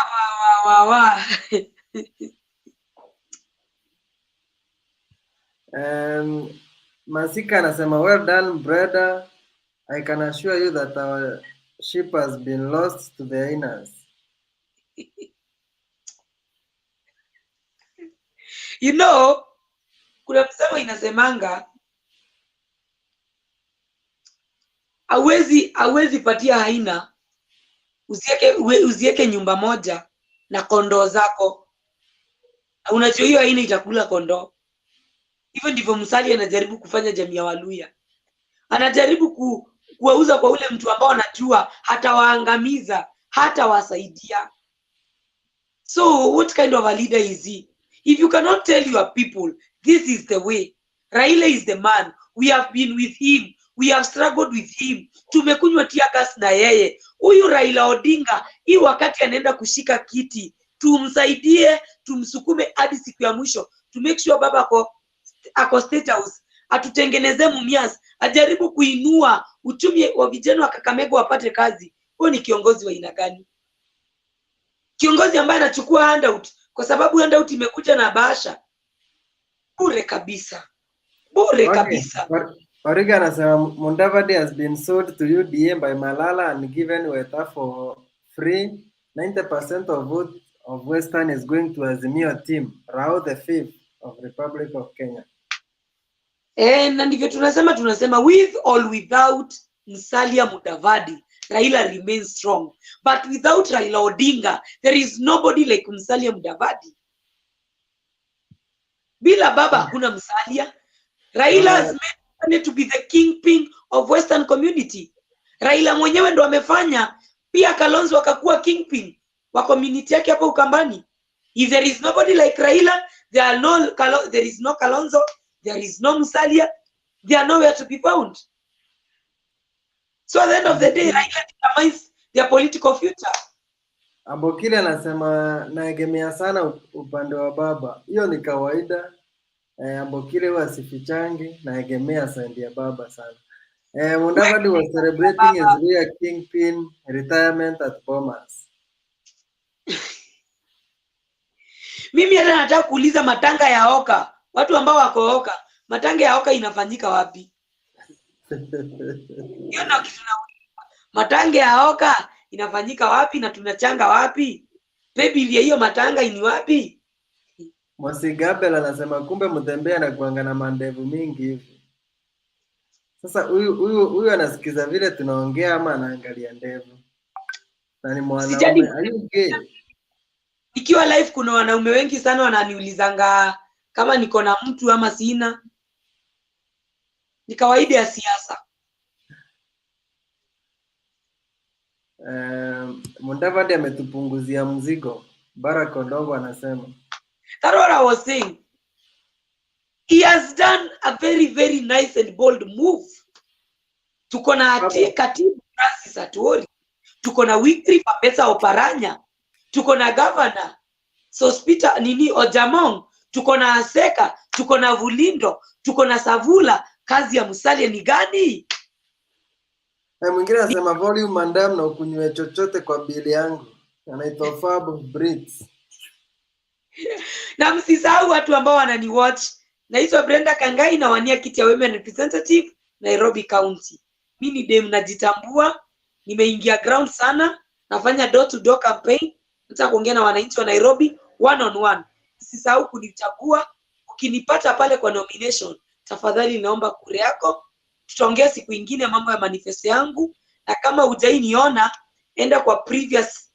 Masika anasema well done brother. I can assure you that our ship has been lost to the hyenas. You know, kuna msemo inasemanga hawezi patia haina uzieke nyumba moja na kondoo zako. Unajua hiyo aina itakula kondoo. Hivyo ndivyo Musalia anajaribu kufanya jamii ya Waluya. Anajaribu kuwauza kwa ule mtu ambao anajua hatawaangamiza, hatawasaidia. So what kind of a leader is he? If you cannot tell your people, this is the way. Raila is the man. We have been with him. We have struggled with him. Tumekunywa tear gas na yeye. Huyu Raila Odinga, hii wakati anaenda kushika kiti, tumsaidie, tumsukume hadi siku ya mwisho. To make sure baba ako State House, atutengeneze Mumias, ajaribu kuinua uchumi wa vijana wa Kakamega wapate kazi. Huyo ni kiongozi wa aina gani? Kiongozi ambaye anachukua handout kwa sababu handout imekuja na bahasha. Bure kabisa. Bure kabisa. Odinga anasema Mudavadi has been sold to UDA by Malala and given Weta for free. 90% of vote of Western is going to Azimio team. Rao the 5th of Republic of Kenya. Na ndivyo tunasema with or without Musalia Mudavadi, Raila remains strong. But without Raila Odinga, there is nobody like Musalia Mudavadi. Bila baba hakuna Musalia. Raila has made to be the kingpin of Western community. Raila mwenyewe ndo amefanya pia Kalonzo akakuwa kingpin wa community yake hapo Ukambani. If there is nobody like Raila, there is no Kalonzo, there is no Musalia, they are nowhere to be found. So at the end of the day, Raila determines their political future. Ambokile anasema naegemea sana upande wa baba. Hiyo ni kawaida. Ambokile wasifichangi naegemea side ya baba sana. Mudavadi was celebrating his real kingpin retirement at Bomas. Mimi hata nataka kuuliza matanga ya Oka, watu ambao wako Oka, matanga ya Oka inafanyika wapi? Hiyo ndio kitu nauliza. Matanga ya Oka inafanyika wapi na tunachanga wapi? Baby ya hiyo matanga ni wapi? Mosigabela anasema kumbe Mutembea na kuanga na mandevu mingi hivi. Sasa huyu anasikiza vile tunaongea ama anaangalia ndevu? Na ni mwanaume. Are you gay? Ikiwa live kuna wanaume wengi sana wananiulizanga kama niko na mtu ama sina. Ni kawaida ya siasa. Mudavadi ametupunguzia mzigo. Barack Odongo anasema. That's what I was saying. He has done a very, very nice and bold move. Tuko na katibu Francis Atwoli. Tuko na Wycliffe Ambetsa Oparanya. Tuko na governor Sospita Ojamong. Tuko na Aseka. Tuko na Vulindo. Tuko na Savula. Kazi ya Musalia ni gani? Mwingine anasema volume mandam na ukunywe chochote kwa bili yangu. Anaitwa Fab Brits. Na msisahau watu ambao wanani watch. Naitwa Brendah Kangai na wania kiti ya women representative Nairobi County. Mimi ni dem najitambua, nimeingia ground sana, nafanya door to door campaign, nataka kuongea na wananchi wa Nairobi one on one. Msisahau kunichagua, ukinipata pale kwa nomination, tafadhali naomba kura yako. Tutaongea siku nyingine mambo ya manifesto yangu, na kama hujainiona enda kwa previous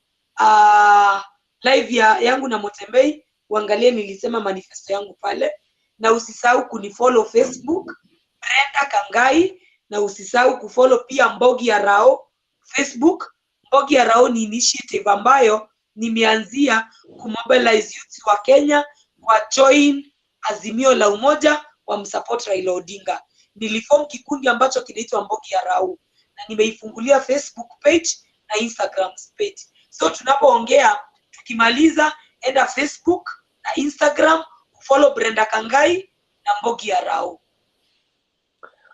live yangu na Mutembei uangalie nilisema manifesto yangu pale, na usisahau kunifollow Facebook Brendah Kangai, na usisahau kufollow pia Mbogi ya Rao Facebook. Mbogi ya Rao ni initiative ambayo nimeanzia kumobilize youth wa Kenya wa join Azimio la Umoja wa msupport Raila Odinga. Niliform kikundi ambacho kinaitwa Mbogi ya Rao na nimeifungulia Facebook page na Instagram page. So tunapoongea tukimaliza enda Facebook na Instagram follow Brendah Kangai na Mbogi ya Rao.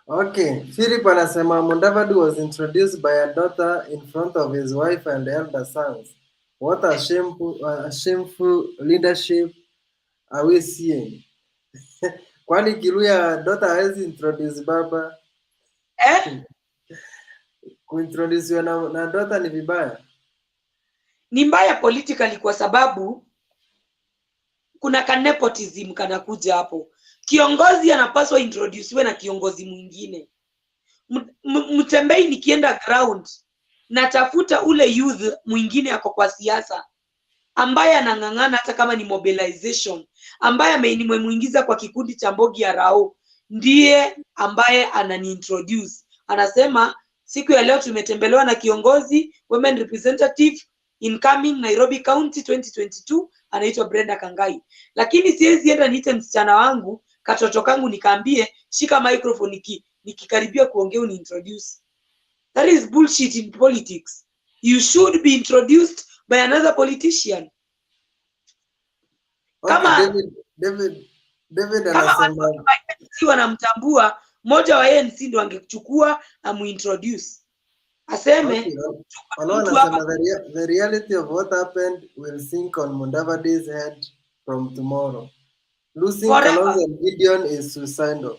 Okay, Philip anasema Mudavadi was introduced by a daughter in front of his wife and elder sons. What a shameful leadership are we seeing? Kwani Kiluya daughter hawezi introduce baba? Kuintroduce na daughter ni vibaya? Ni mbaya politically kwa sababu kuna ka nepotism kanakuja hapo. Kiongozi anapaswa introducewe na kiongozi mwingine. Mutembei nikienda ground natafuta ule youth mwingine ako kwa siasa. ambaye anang'ang'ana hata kama ni mobilization, ambaye amenimuingiza kwa kikundi cha Mbogi ya Rao, ndiye ambaye ananiintroduce. Anasema siku ya leo tumetembelewa na kiongozi women representative incoming Nairobi County 2022 anaitwa Brendah Kangai. Lakini siwezi enda niite msichana wangu katoto kangu nikaambie shika microphone nikikaribia kuongea uniintroduce. That is bullshit in politics. You should be introduced by another politician. Okay, Kama David anasema wanamtambua, mmoja wa ANC ndo angechukua amuintroduce. Aseme anasema the reality of what happened will sink on Mudavadi's head from tomorrow. Losing Kalonzo and Gideon is suicidal.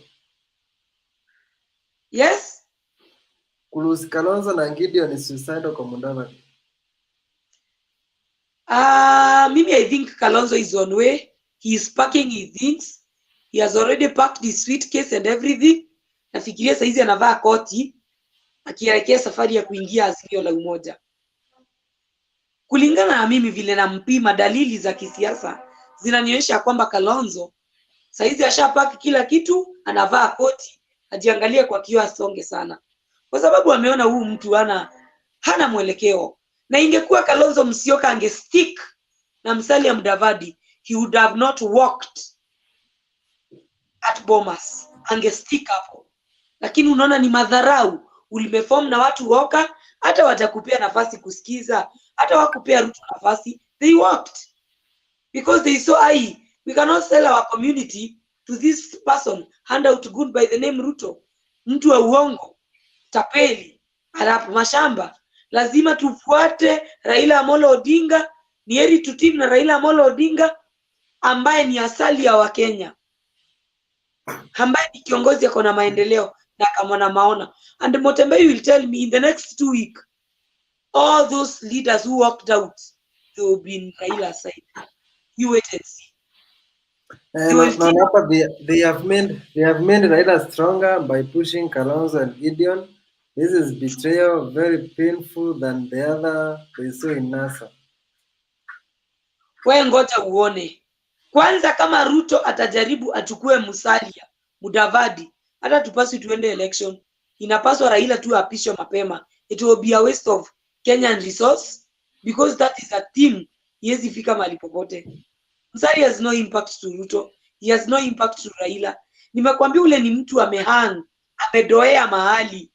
Yes? Kulose Kalonzo na Gideon is suicidal kwa Mudavadi. Mimi I think Kalonzo is on way. He is packing his things. He has already packed his suitcase and everything. Nafikiria saizi anavaa koti akielekea safari ya kuingia Azimio la Umoja. Kulingana na mimi vile nampima, dalili za kisiasa zinanionyesha kwamba Kalonzo saizi ashapaki kila kitu, anavaa koti, ajiangalie kwa kioo asonge sana. Kwa sababu ameona huu mtu hana mwelekeo. Na ingekuwa Kalonzo Musyoka angestick na Musalia Mudavadi, he would have not walked at Bomas. Angestick hapo. Lakini unaona ni madharau. Ulimeform na watu woka, hata watakupea nafasi kusikiza, hata wakupea Ruto nafasi, they walked. Because they saw, we cannot sell our community to this person, hand out good by the name Ruto. Mtu wa uongo, tapeli, halafu mashamba. Lazima tufuate Raila Amolo Odinga. Ni heri tutii na Raila Amolo Odinga ambaye ni asali ya Wakenya, ambaye ni kiongozi yako na maendeleo na kama na maona. And Motembei will tell me in the next 2 weeks, all those leaders who walked out, they will be in Raila's side. You wait and see. They have made Raila stronger by pushing Kalonzo and Gideon. This is betrayal, very painful than the other they saw in NASA. Wewe ngoja uone. Kwanza kama Ruto atajaribu achukue Musalia, Mudavadi, hata tupasi tuende election. Inapaswa Raila tu apishwe mapema. It will be a waste of Kenyan resource because that is a team. Yezi fika mahali popote. Musalia has no impact to Ruto. He has no impact to Raila. Nimekwambia ule ni mtu amehang, amedoea mahali.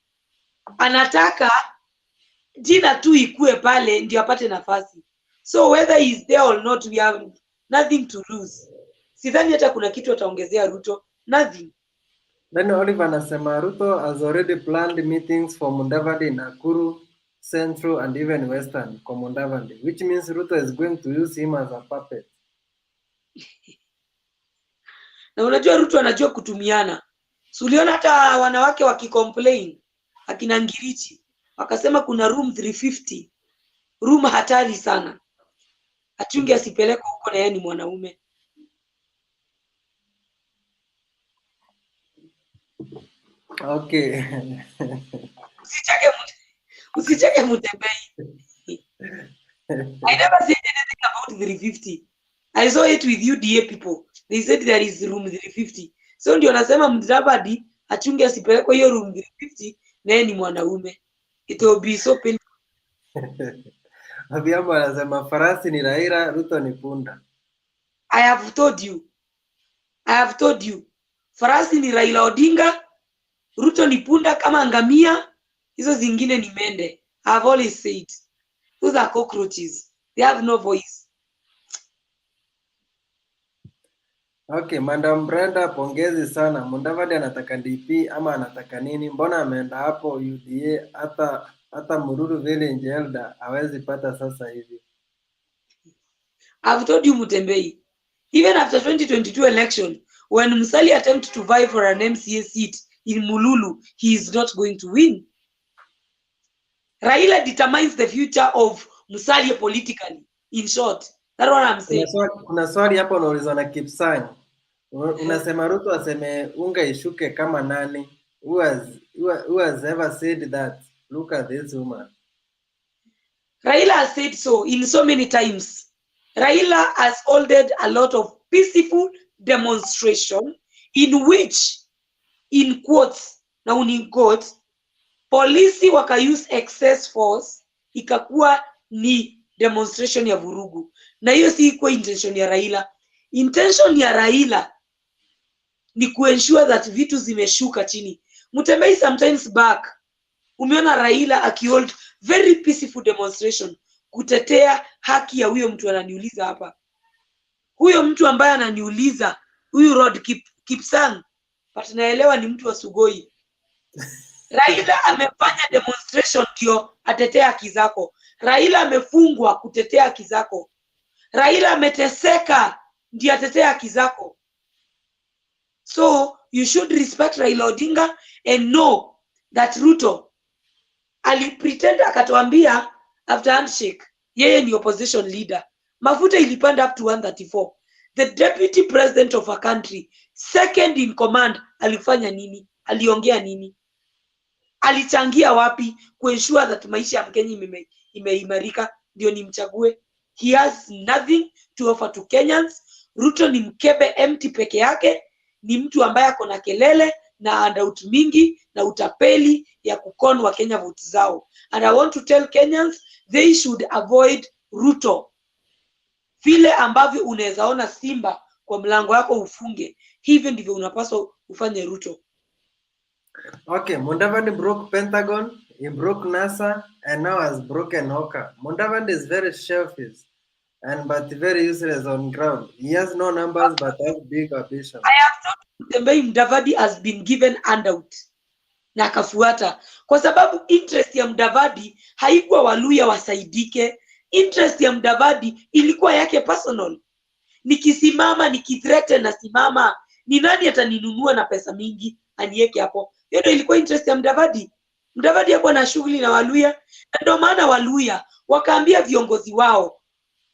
Anataka jina tu ikue pale ndio apate nafasi. So whether he is there or not, we have nothing to lose. Sidhani hata kuna kitu ataongezea Ruto. Nothing. Then Oliver anasema Ruto has already planned meetings for Mudavadi, Nakuru, Central and even Western kwa Mudavadi, which means Ruto is going to use him as a puppet. Na unajua Ruto anajua kutumiana. Suliona hata wanawake wakicomplain akina Ngirichi wakasema kuna room 350, room hatari sana, achunge asipeleke huko na yeye ni mwanaume. Okay. Usicheke Mutembei. I never said anything about 350. I saw it with UDA people. They said there is room 350. So ndio nasema Mudavadi achunge asipeleke hiyo room 350 na yeye ni mwanaume. It will be so painful. Abiambo anasema farasi ni Raila, Ruto ni punda. I have told you. Farasi ni Raila Odinga, Ruto ni punda kama ngamia, hizo zingine ni mende. I have always said. Those are cockroaches. They have no voice. Okay, Madam Brenda, pongezi sana. Mudavadi anataka DP ama anataka nini? Mbona ameenda hapo UDA hata Mururu Village Elder hawezi pata sasa hivi? I've told you Mutembei. Even after 2022 election, when Musalia attempted to vie for an MCA seat in Mululu, he is not going to win. Raila determines the future of Musalia politically. In short, that's what I'm saying. Kuna swali hapo unaulizwa na Kipsang. Unasema Ruto aseme unga ishuke kama nani? Who has ever said that? Look at this woman. Raila has said so in so many times. Raila has ordered a lot of peaceful demonstration in which, in quotes, now in quotes, polisi waka use excess force, ikakuwa ni demonstration ya vurugu. Na hiyo si ikuwa intention ya Raila. Intention ya Raila ni kuensure that vitu zimeshuka chini. Mutembei sometimes back, umeona Raila akihold very peaceful demonstration kutetea haki ya huyo mtu ananiuliza hapa. Huyo mtu ambaye ananiuliza, huyu Rod Kipsang, but naelewa ni mtu wa Sugoi. Raila amefanya demonstration ndio atetea haki zako. Raila amefungwa kutetea haki zako. Raila ameteseka ndio atetea haki zako. So you should respect Raila Odinga and know that Ruto alipretend akatuambia after handshake yeye ni opposition leader. Mafuta ilipanda up to 134. The deputy president of a country, second in command, alifanya nini? Aliongea nini? Alichangia wapi kuensure that maisha ya Mkenya imeimarika ndio nimchague? He has nothing to offer to Kenyans. Ruto ni mkebe empty peke yake, ni mtu ambaye ako na kelele na handout mingi na utapeli ya kukon wa Kenya vote zao. And I want to tell Kenyans they should avoid Ruto. Vile ambavyo unaweza ona simba kwa mlango wako ufunge, hivyo ndivyo unapaswa ufanye Ruto. Okay, Mudavadi broke Pentagon, he broke NASA, and now has broken Oka. Mudavadi is very selfish but very useless on ground. He has no numbers but has big ambition. I have thought Mudavadi has been given handout na akafuata, kwa sababu interest ya Mudavadi haikuwa Waluya wasaidike. Interest ya Mudavadi ilikuwa yake personal. Nikisimama nikithreaten na simama, ni nani ataninunua na pesa mingi aniweke hapo? Hiyo ndio ilikuwa interest ya Mudavadi. Mudavadi hakuwa na shughuli na Waluya, na ndio maana Waluya wakaambia viongozi wao,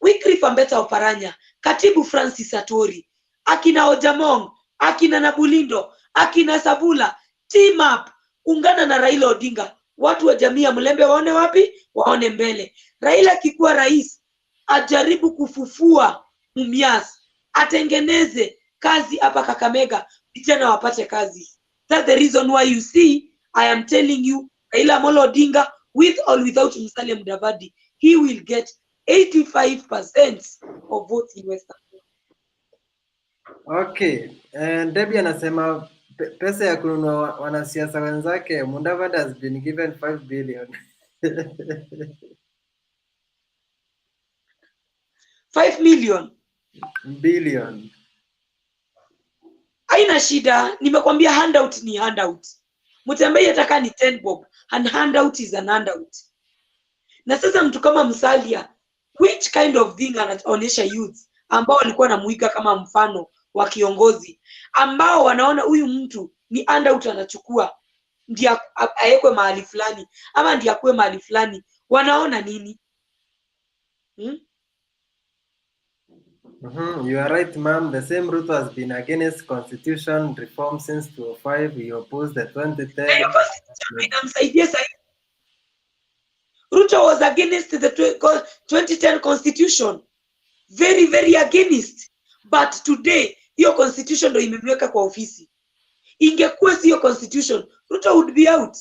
Wycliffe Ambetsa Oparanya, Katibu Francis Atori, akina Ojamong, akina Nabulindo, akina Sabula, team up, ungana na Raila Odinga. Watu wa jamii ya Mlembe waone wapi? Waone mbele. Raila akikuwa rais, ajaribu kufufua Mumias, atengeneze kazi hapa Kakamega, vijana wapate kazi. That's the reason why you see, I am telling you, Raila Amolo Odinga, with or without Musalia Mudavadi, he will get 85% of votes in Western. Okay, Debbie anasema pesa ya kununua wanasiasa wenzake, Mudavadi has been given 5 billion. 5 million. Billion. Haina shida, nimekwambia handout ni handout. Mutembei ataka ni 10 bob, and handout is an handout. Na sasa mtu kama Musalia, which kind of thing anaonyesha youth ambao walikuwa namuiga kama mfano wa kiongozi, ambao wanaona huyu mtu ni handout anachukua ndio aekwe mahali fulani ama ndio akue mahali fulani, wanaona nini? You are right, ma'am. The same Ruto has been against constitution reform since 2005. He opposed the 2010. Ruto was against the 2010 constitution. Very, very against. But today, hiyo constitution ndo imemweka kwa ofisi. Ingekuwa siyo constitution, Ruto would be out.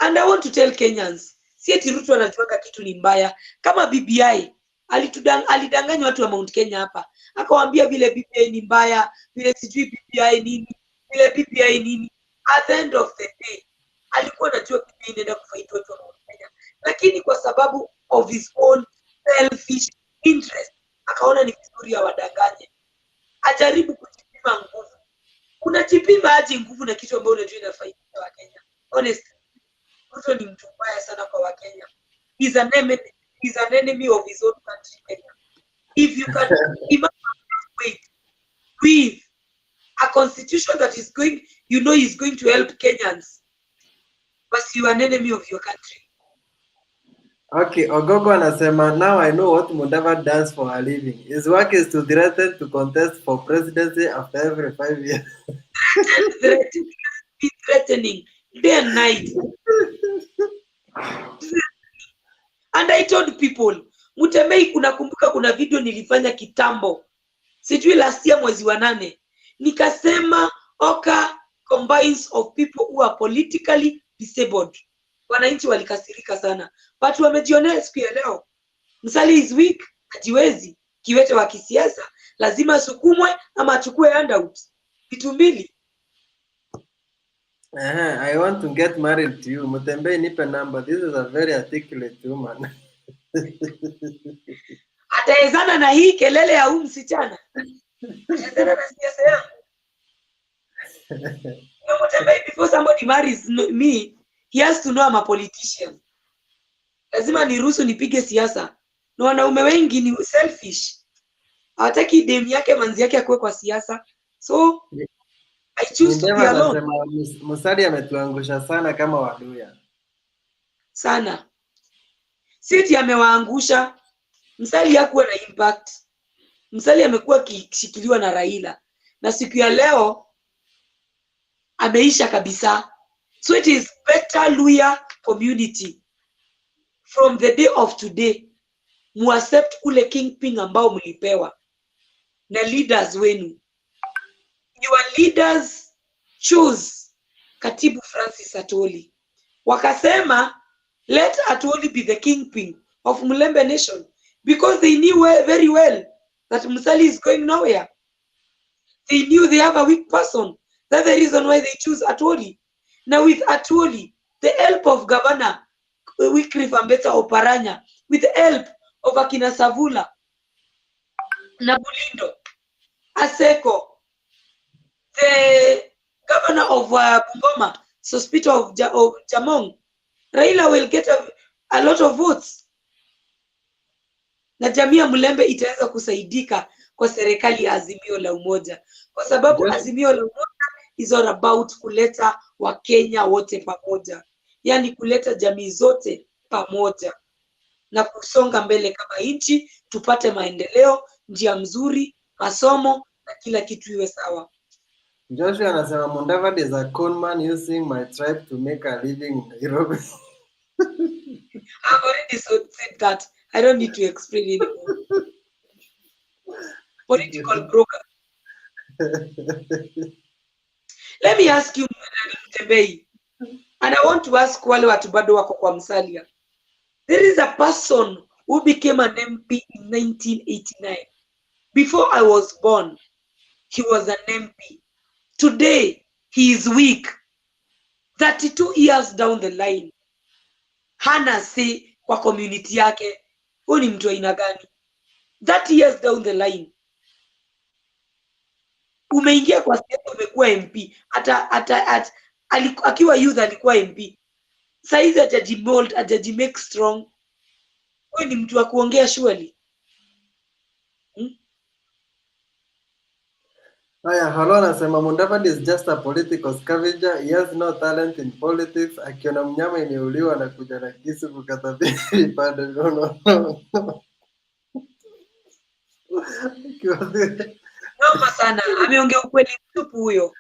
And I want to tell Kenyans, si eti Ruto anajuanga kitu ni mbaya. Kama BBI, alidanganya watu wa Mount Kenya hapa. Akawaambia vile BBI ni mbaya, vile sijui BBI nini, vile BBI nini. At the end of the day, alikuwa anajua BBI inaenda kufaidi watu wa Mount Kenya. Lakini kwa sababu of his own selfish interest, akaona ni vizuri awadanganye. Ajaribu kujipima nguvu. Unajipima aje nguvu na kitu ambacho unajua inafaidisha Wakenya? Honestly, Ruto ni mtu mbaya sana kwa Wakenya. He's an enemy of his own country, Kenya. If you can wait with a constitution that is going, is going to help Kenyans, but you are an enemy of your country. Okay, Ogogo anasema, now I know what Mudavadi does for a living. His work is to threaten to contest for presidency after every 5 years. Threatening day and night. And I told people, Mutembei, kunakumbuka kuna video nilifanya kitambo, sijui last year mwezi wa 8, nikasema Oka combines of people who are politically disabled. Wananchi walikasirika sana, but wamejionea siku ya leo Musalia is weak, hajiwezi, kiwete wa kisiasa, lazima asukumwe ama achukue handout. Vitu mbili. I want to get married to you. Mutembei, nipe number. This is a very articulate woman. Ataezana na hii kelele ya huyu msichana. Ataezana na siasa yangu. Mutembei, before somebody marries me, he has to know I'm a politician. Lazima niruhusu nipige siasa. Na wanaume wengi ni selfish. Hawataki dem yake manzi yake akuwe kwa siasa. So I choose to be alone. Musalia ametuangusha sana kama Waluya. Sana. Siti amewaangusha. Musalia hakuwa na impact. Musalia amekuwa kishikiliwa na Raila. Na siku ya leo ameisha kabisa. So it is better Luya community from the day of today muaccept ule kingpin ambao mlipewa na leaders wenu. Your leaders choose Katibu Francis Atwoli. Wakasema let Atwoli be the kingpin of Mulembe Nation because they knew very well that Musalia is going nowhere. They knew they have a weak person. That's the reason why they choose Atwoli. Now with Atwoli, the help of Governor Wycliffe Ambetsa Oparanya, with the help of Akina Savula, Nabulindo, Aseko, the governor of Bungoma, Sospito of Jamong, Raila will get a lot of votes. Na jamii ya Mulembe itaweza kusaidika kwa serikali ya Azimio la Umoja. Kwa sababu Azimio la Umoja is all about kuleta Wakenya wote pamoja. Yani kuleta jamii zote pamoja. Na kusonga mbele kama nchi, tupate maendeleo, njia mzuri, masomo na kila kitu iwe sawa. Joshua anasema Mudavadi is a conman using my tribe to make a living in Nairobi. I've already said that. I don't need to explain anymore. Political broker. Let me ask you, Mutembei, and I want to ask wale watu bado wako kwa Musalia. There is a person who became an MP in 1989. Before I was born, he was an MP. Today, he is weak. 32 years down the line, hana say kwa community yake. Huyu ni mtu aina gani? 30 years down the line, umeingia kwa siasa, umekuwa MP. Akiwa youth alikuwa MP. Saizi ajajimold, ajajimake strong. Huyu ni mtu wa kuongea surely. Haya, Halo anasema Mudavadi is just a political scavenger. He has no talent in politics. Akiona mnyama imeuliwa na kuja na kisu kukata vipande. No. Noma sana, ameongea ukweli mtupu huyo.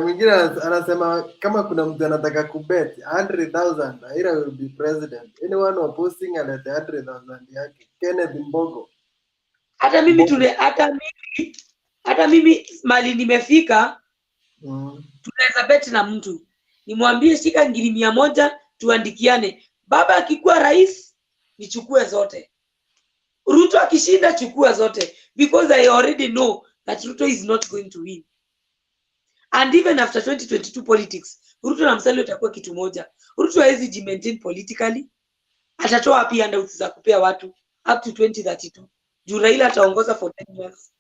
Mwingine anasema kama kuna mtu anataka kubet 100,000 Raila will be president. Anyone opposing alete 100,000 yake. Kenneth Mbogo. Hata mimi mali nimefika, tunaweza bet na mtu. Nimwambie shika ngiri 100 tuandikiane. Baba akikuwa rais nichukue zote. Ruto akishinda chukua zote, because I already know that Ruto is not going to win. And even after 2022 politics, Ruto na Musalia utakuwa kitu moja. Ruto hawezi jimaintain politically. Atatoa wapi handouts za kupea watu up to 2032? Juu Raila ataongoza for 10 years.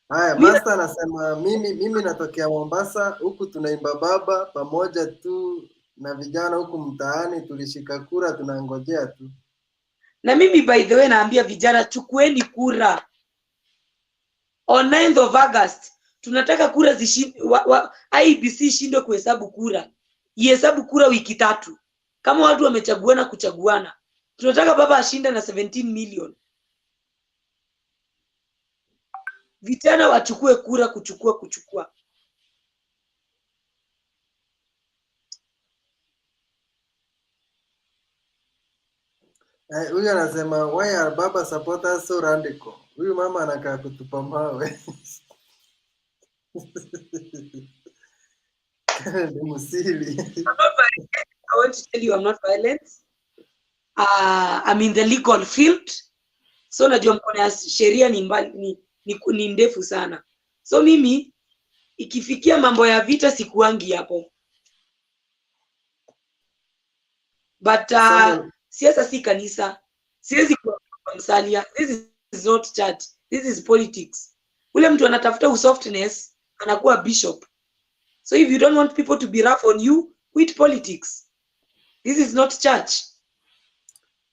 Haya, Master anasema mimi natokea Mombasa, huku tunaimba baba pamoja tu na vijana huku mtaani, tulishika kura tunangojea tu. Na mimi by the way naambia vijana, chukueni kura. On 9th of August tunataka kura IEBC shindwe kuhesabu kura. Ihesabu kura wiki 3. Kama watu wamechaguana kuchaguana. Tunataka baba ashinde na 17 million. Vijana wachukue kura kuchukua. Huyu anasema why are baba supporters so radical? Huyu mama anakaa kutupa mawe. Ni musili. I want to tell you I'm not violent. I'm in the legal field. So najua mkono ya sheria ni mbali ni ndefu sana. So mimi ikifikia mambo ya vita sikuangi hapo. But siasa si kanisa. Siwezi kuwa Musalia. This is not church. This is politics. Ule mtu anatafuta usoftness anakuwa bishop. So if you don't want people to be rough on you, quit politics. This is not church.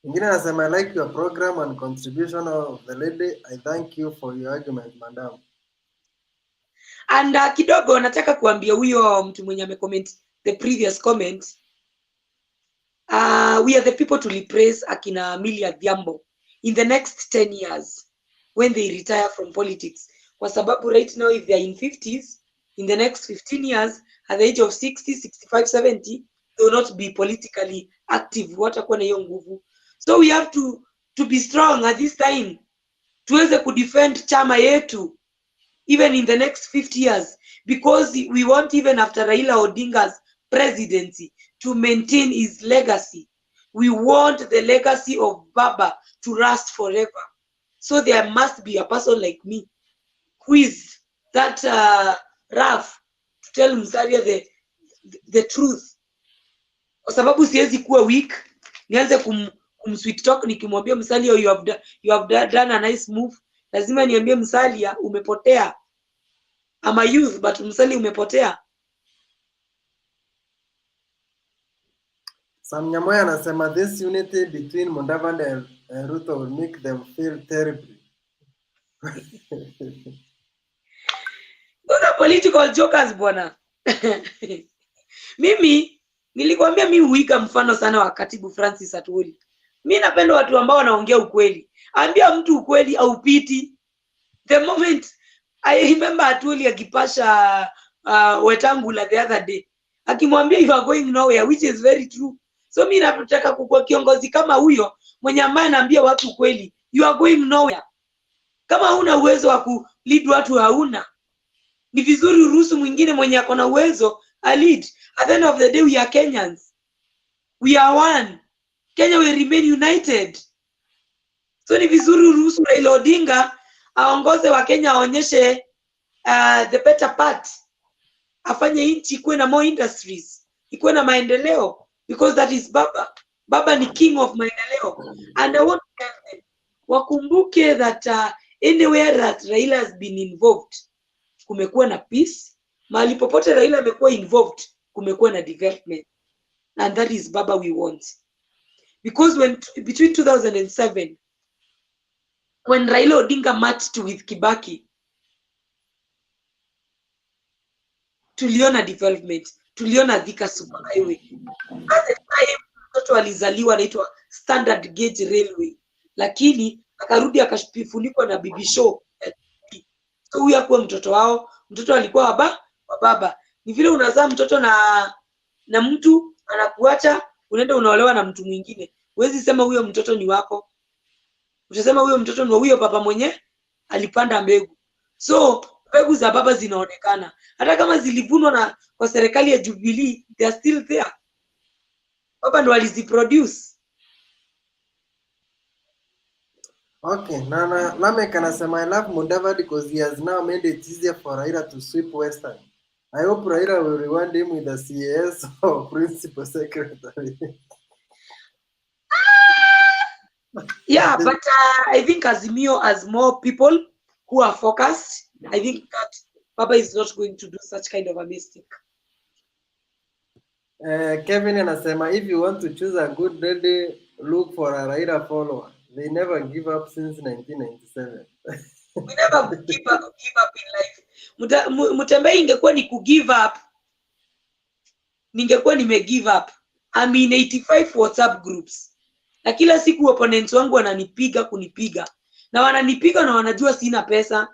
Ingine anasema I like your program and contribution of the lady. I thank you for your argument, madam. And kidogo nataka kuambia huyo mtu mwenye amecomment the previous comment. We are the people to replace akina Amelia Dhiambo in the next 10 years when they retire from politics. Kwa sababu right now if they are in 50s, in the next 15 years, at the age of 60, 65, 70, they will not be politically active. Watakuwa na hiyo nguvu. So we have to be strong at this time. Tuweze kudefend chama yetu even in the next 50 years, because we want, even after Raila Odinga's presidency, to maintain his legacy. We want the legacy of Baba to last forever. So there must be a person like me who is that rough to tell Musalia the truth. Kwa sababu siwezi kuwa weak, nianze kumsweet talk nikimwambia Musalia you have done a nice move. Lazima niambie Musalia umepotea. I'm a youth, but Musalia umepotea. Sam Nyamoya anasema this unity between Mudavadi and Ruto will make them feel terribly. Those are political jokers bwana. Mimi nilikwambia mimi huiga mfano sana wa Katibu Francis Atwoli. Mimi napenda watu ambao wanaongea ukweli. Ambia mtu ukweli au piti. The moment I remember Atwoli akipasha Wetangula the other day. Akimwambia you are going nowhere, which is very true. So mimi nataka kukua kiongozi kama huyo mwenye ambaye anaambia watu ukweli. You are going nowhere. Kama huna uwezo wa kulead watu hauna. Ni vizuri uruhusu mwingine mwenye ako na uwezo a lead. At the end of the day we are Kenyans. We are one. Kenya will remain united. So ni vizuri uruhusu Raila Odinga aongoze wa Kenya, aonyeshe the better part. Afanye nchi ikuwe na more industries, ikuwe na maendeleo, because that is Baba. Baba ni king of maendeleo. And I want to tell them, wakumbuke that anywhere that Raila has been involved, kumekuwa na peace. Mahali popote Raila amekuwa involved, kumekuwa na development. And that is Baba we want. Because between 2007, when Raila Odinga matched with Kibaki, tuliona development, tuliona Thika Super Highway. At the time, mtoto alizaliwa anaitwa Standard Gauge Railway, lakini akarudi akafunikwa na bibi show. So huyu hakuwa mtoto wao, mtoto alikuwa wa baba. Ni vile unazaa mtoto na mtu anakuacha, unaenda unaolewa na mtu mwingine. Huwezi sema huyo mtoto ni wako. Utasema huyo mtoto ni huyo baba mwenye alipanda mbegu. So mbegu za baba zinaonekana. Hata kama zilivunwa kwa serikali ya Jubilee, they are still there. Baba ndo aliziproduce. Okay, Nana Lamek anasema I love Mudavadi because he has now made it easier for Raila to sweep Western. I hope Raila will reward him with the CAS or principal secretary. Yeah, but I think Azimio has more people who are focused. I think that Baba is not going to do such kind of a mistake. Kevin anasema if you want to choose a good lady, look for a Raila follower. They never give up since 1997. We never give up in life. Mutembei ingekuwa ni give up. Ningekuwa nime give up. I'm in 85 WhatsApp groups. Na kila siku opponents wangu wananipiga kunipiga. Na wananipiga na wanajua sina pesa.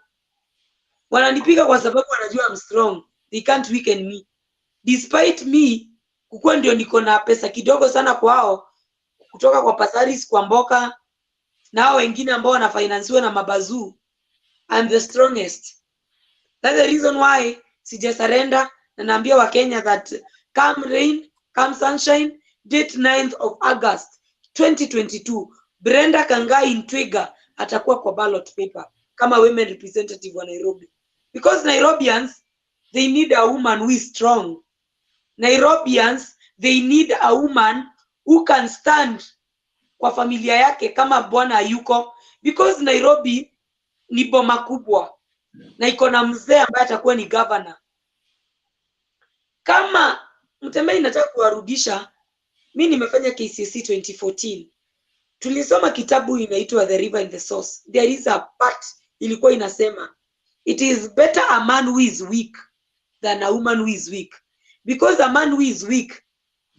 Wananipiga kwa sababu wanajua I'm strong. They can't weaken me. Despite me, kukua ndio niko na pesa kidogo sana kwao, kutoka kwa Pasaris, kwa Mboka na hao wengine ambao wanafinansiwa na mabazuu. I'm the strongest. That's the reason why sija surrender, na naambia wa Kenya that come rain, come sunshine, date 9th of August 2022, Brendah Kangai in Twiga atakuwa kwa ballot paper kama women representative wa Nairobi. Because Nairobians, they need a woman who is strong. Nairobians, they need a woman who can stand kwa familia yake kama bwana yuko, because Nairobi ni boma kubwa na iko na mzee ambaye atakuwa ni governor. Kama Mtembei nataka kuwarudisha, mimi nimefanya KCSE 2014. Tulisoma kitabu inaitwa The River and the Source. There is a part ilikuwa inasema it is better a man who is weak than a woman who is weak, because a man who is weak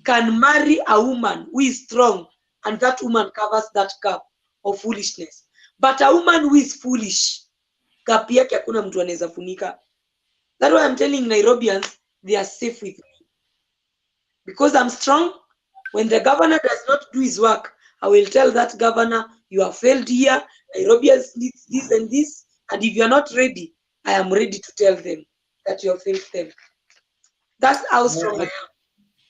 can marry a woman who is strong, and that woman covers that gap of foolishness. But a woman who is foolish, gap yake hakuna mtu anaweza funika. That's why I'm telling Nairobians they are safe with me, because I'm strong. When the governor does not do his work, I will tell that governor, you have failed here, Nairobians needs this and this, and if you are not ready, I am ready to tell them that you have failed them. That's how strong I am.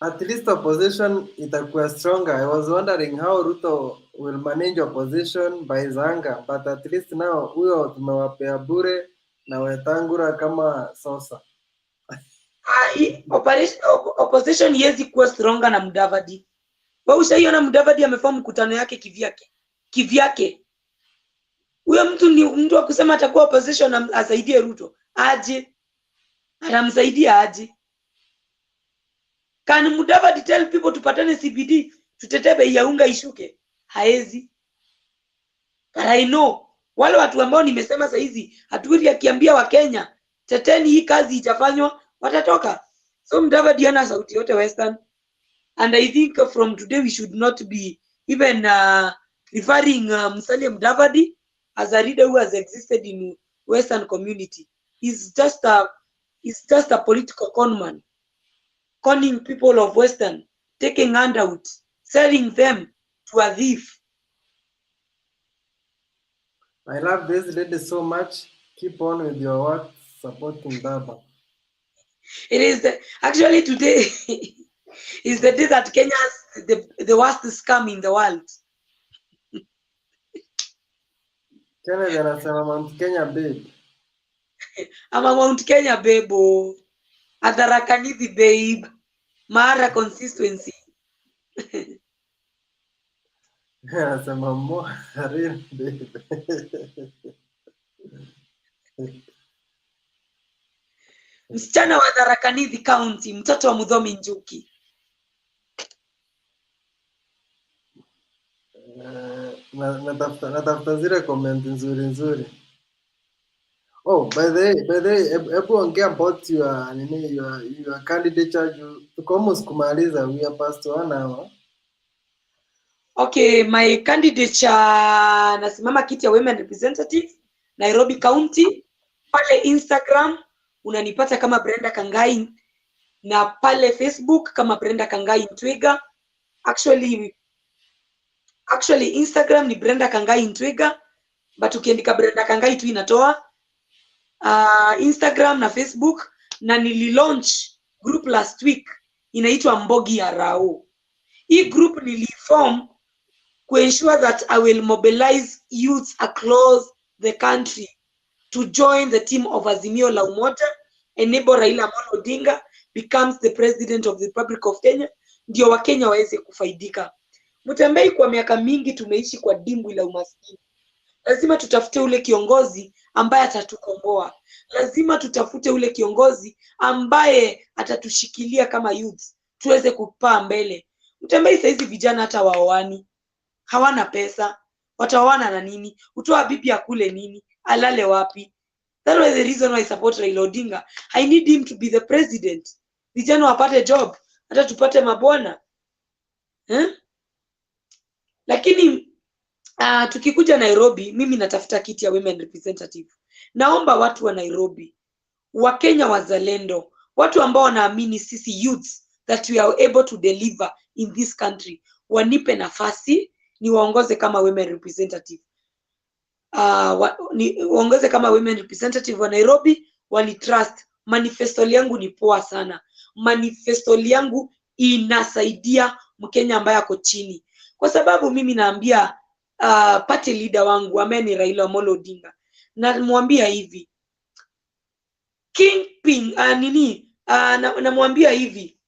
At least opposition itakuwa stronger. I was wondering how Ruto will manage opposition by his anger, but at least now huyo tumewapea bure na Wetangula kama sosa. Opposition yezi kuwa stronger na Mudavadi. Wewe ushaiona Mudavadi amefanya mkutano yake kivyake? Huyo mtu ni mtu wa kusema atakuwa opposition na asaidie Ruto. Aje? Anamsaidia aje? Can Mudavadi tell people tupatane CBD tutetee bei ya unga ishuke? Haezi. But I know wale watu ambao nimesema sasa hizi hatuwezi akiambia wa Kenya teteni hii kazi itafanywa, watatoka. So Mudavadi hana sauti yote Western, and I think from today we should not be even referring Musalia Mudavadi as a leader who has existed in Western community. He's just a political conman, conning people of Western, taking handout, selling them to a thief. I love this lady so much. Keep on with your work supporting Baba. It is actually today is the day that Kenya has the worst scam in the world. Kenya anasema Mount Kenya babe. Ama Mount Kenya bebo. Adharakanithi babe. Mara consistency. Anasema mo real babe. Msichana wa Adharakanithi County, mtoto wa Mudhomi Njuki. Natafuta zile comment nzuri. Oh, by the way, hebu ongea about your candidature. Tuko almost kumaliza, we are past 1 hour. Okay, my candidature nasimama kiti ya women representative Nairobi County. Pale Instagram unanipata kama Brendah Kangai, na pale Facebook kama Brendah Kangai Twiga. Actually Instagram ni Brendah Kangai Twiga, but ukiandika Brendah Kangai tu inatoa. Instagram na Facebook, na nililaunch group last week inaitwa Mbogi ya Rao. Hii group niliform to ensure that I will mobilize youths across the country to join the team of Azimio la Umoja, enable Raila Amolo Odinga becomes the president of the Republic of Kenya, ndio wa Kenya waweze kufaidika. Mtembei kwa miaka mingi tumeishi kwa dimbwi la umaskini. Lazima tutafute ule kiongozi ambaye atatukomboa. Lazima tutafute ule kiongozi ambaye atatushikilia kama youth tuweze kupaa mbele. Mtembei sasa hizi vijana hata waoani, hawana pesa, wataoana na nini? Utoa bibi akule nini? Alale wapi? That was the reason why I support Raila Odinga. I need him to be the president. Vijana wapate job, hata tupate mabwana. Lakini tukikuja Nairobi, mimi natafuta kiti ya women representative. Naomba watu wa Nairobi, wa Kenya wazalendo, watu ambao wanaamini sisi youths that we are able to deliver in this country, wanipe nafasi niwaongoze kama women representative. Waongoze kama women representative wa Nairobi, wanitrust. Manifesto yangu ni poa sana. Manifesto yangu inasaidia Mkenya ambaye ako chini. Kwa sababu mimi naambia party leader wangu ambaye ni Raila Amolo Odinga, namwambia hivi Kingpin namwambia hivi,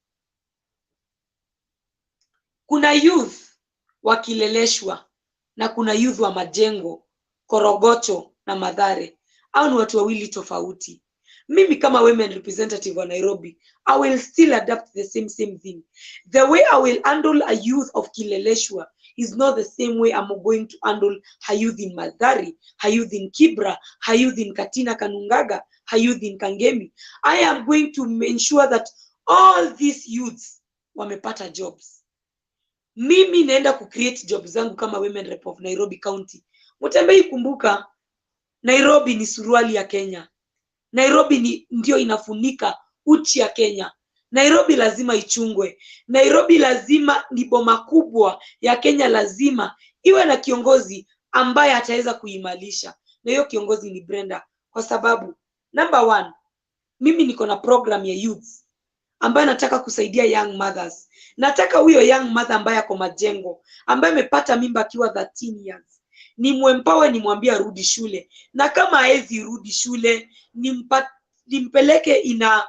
kuna youth wakileleshwa na kuna youth wa Majengo, Korogocho na Mathare. Au ni watu wawili tofauti. Mimi kama women representative wa Nairobi, I will still adapt the same thing. The way I will handle a youth of Kileleshwa is not the same way I'm going to handle a youth in Mathare, a youth in Kibra, a youth in Katina Kanungaga, a youth in Kangemi. I am going to ensure that all these youths wamepata jobs. Mimi naenda create jobs zangu kama women rep of Nairobi County. Mtembei, kumbuka Nairobi ni suruali ya Kenya. Nairobi ndio inafunika uchi ya Kenya. Nairobi lazima ichungwe. Nairobi lazima ni boma kubwa ya Kenya, lazima iwe na kiongozi ambaye ataweza kuimalisha. Na hiyo kiongozi ni Brendah, kwa sababu number 1, mimi niko na program ya youth ambaye nataka kusaidia young mothers. Nataka huyo young mother ambaye ako Majengo, ambaye amepata mimba akiwa 13 years, ni muempower, nimwambie rudi shule, na kama haezi rudi shule nimpeleke ina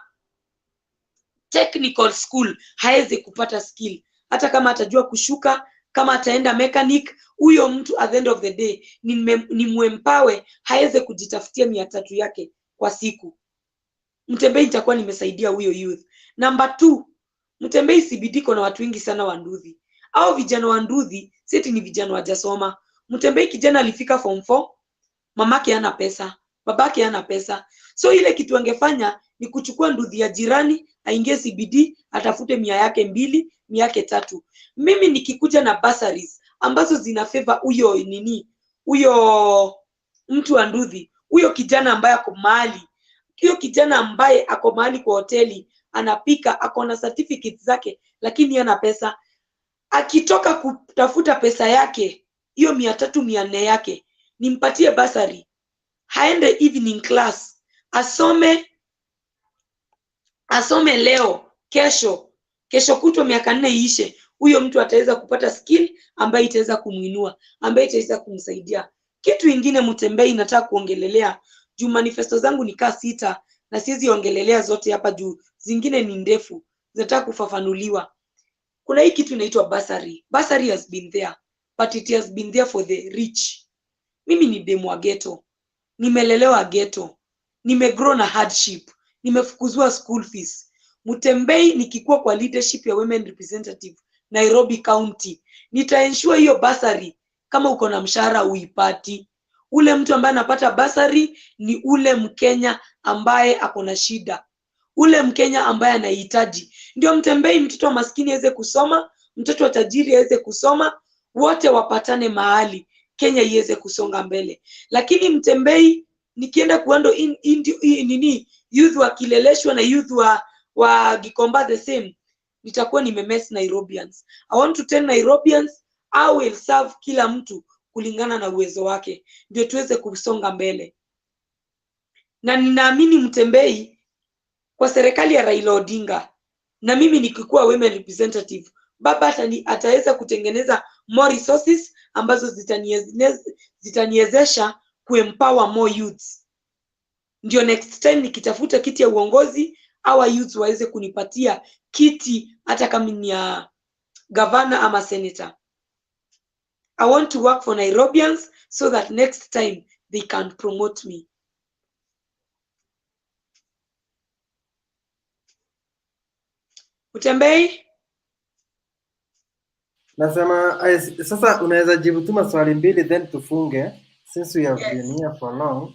technical school, haezi kupata skill. Hata kama atajua kushuka, kama ataenda mechanic, huyo mtu at the end of the day ni muempower, haeze kujitafutia 300 yake kwa siku. Mtembei nitakuwa nimesaidia huyo youth. Number 2, Mtembei CBD kuna watu wengi sana wa Nduthi. Au vijana wa Nduthi, seti ni vijana wajasoma. Mtembei kijana alifika form 4, mamake hana pesa, babake hana pesa. So ile kitu angefanya ni kuchukua Nduthi ya jirani, aingie CBD, atafute 100 yake 2, 100 yake 3. Mimi nikikuja na bursaries ambazo zina favor huyo mtu wa Nduthi, huyo kijana ambaye ako mahali, hiyo kijana ambaye ako mahali kwa hoteli, anapika, ako na certificates zake, lakini hana pesa, akitoka kutafuta pesa yake, hiyo 300 400 yake, nimpatie bursary, haende evening class, asome leo, kesho kutwa 4 iishe, huyo mtu ataweza kupata skill ambaye itaweza kumuinua, ambaye itaweza kumsaidia. Kitu ingine Mtembei nataka kuongelelea, juu manifesto zangu ni 6 na siwezi ongelelea zote hapa juu zingine ni ndefu, zinataka kufafanuliwa. Kuna hii kitu inaitwa bursary. Bursary has been there, but it has been there for the rich. Mimi ni demu wa ghetto, nimelelewa ghetto, nimegrow na hardship, nimefukuzwa school fees. Mtembei nikikuwa kwa leadership ya women representative Nairobi County, nitaensure hiyo bursary, kama uko na mshahara uipati. Ule mtu ambaye anapata bursary ni ule Mkenya ambaye ako na shida, ule Mkenya ambaye anahitaji. Ndio Mtembei mtoto wa maskini aweze kusoma, mtoto wa tajiri aweze kusoma, wote wapatane mahali, Kenya iweze kusonga mbele. Lakini Mtembei nikienda kuando youth wa Kileleshwa na youth wa Gikomba the same, nitakuwa nimemess Nairobians. I want to tell Nairobians, I will serve kila mtu kulingana na uwezo wake, ndio tuweze kusonga mbele. Na ninaamini Mtembei kwa serikali ya Raila Odinga, na mimi nikikuwa women representative, baba ataweza kutengeneza more resources ambazo zitaniwezesha kuempower more youths. Ndio next time nikitafuta kiti ya uongozi, our youths waweze kunipatia kiti hata kama ni ya governor ama senator. I want to work for Nairobians so that next time they can promote me. Mtembei? Nasema sasa unaweza jibu tu maswali 2 then tufunge, since we have been here for long.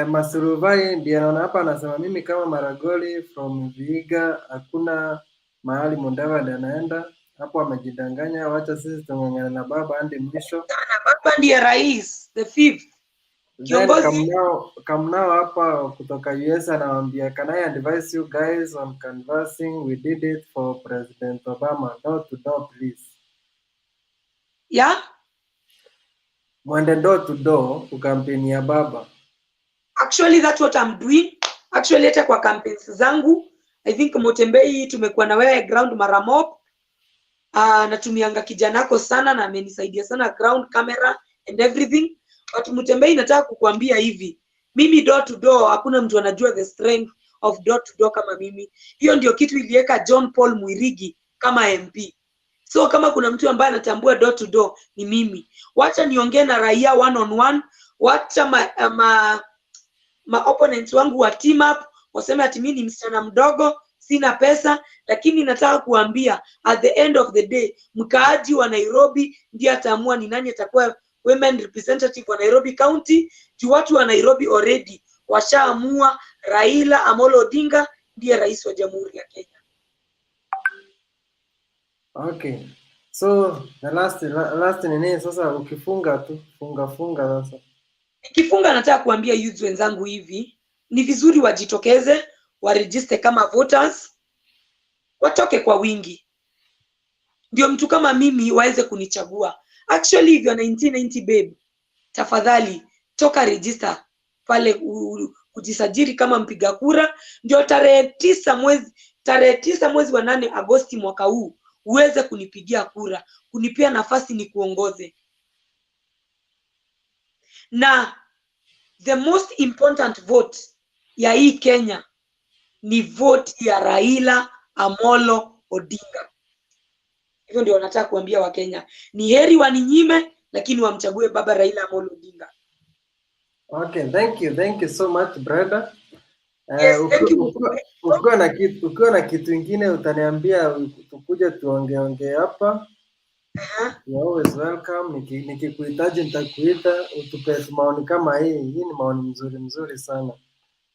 Masuruvai ndiye naona hapa, anasema mimi kama Maragoli from Vihiga, hakuna mahali Mudavadi anaenda hapo, amejidanganya. Wacha sisi tung'ang'ana na baba hadi mwisho. Baba ndiye rais, the 5th kiongozi. Kamnao hapa kutoka US anawaambia, can I advise you guys on canvassing? We did it for President Obama. Door to door, please. Yeah? Mwende door to door kukampeni ya baba. Actually that's what I'm doing. Actually hata kwa campaigns zangu I think Mutembei tumekuwa na wewe ground mara mob. Natumianga kijanako sana na amenisaidia sana ground camera and everything. But Mutembei nataka kukuambia hivi. Mimi door to door hakuna mtu anajua the strength of door to door kama mimi. Hiyo ndio kitu iliweka John Paul Mwirigi kama MP. So kama kuna mtu ambaye anatambua door to door ni mimi. Wacha niongee na raia one on one. Wacha ma opponents wangu wa team up waseme ati mimi ni msichana mdogo, sina pesa, lakini nataka kuambia at the end of the day mkaaji wa Nairobi ndiye ataamua ni nani atakuwa women representative wa Nairobi County. Juu watu wa Nairobi already washaamua Raila Amolo Odinga ndiye rais wa Jamhuri ya Kenya. Okay. So the last nini sasa ukifunga tu funga sasa. Nikifunga nataka kuambia youth wenzangu hivi, ni vizuri wajitokeze, waregister kama voters, watoke kwa wingi. Ndio mtu kama mimi waweze kunichagua. Actually if you're 1990 babe, tafadhali toka register pale kujisajili kama mpiga kura, ndio tarehe 9 mwezi wa 8 Agosti mwaka huu uweze kunipigia kura, kunipea nafasi ni kuongoze. Na the most important vote ya hii Kenya ni vote ya Raila Amolo Odinga. Hivyo ndio nataka kuambia Wakenya. Ni heri waninyime lakini wamchague baba Raila Amolo Odinga. Okay, thank you so much Brendah. Yes, thank you. Ukiwa na kitu kingine utaniambia, tukuje tuongee hapa. You're always welcome. Nikikuhitaji nitakuita, utupe maoni kama hii. Hii ni maoni mzuri sana.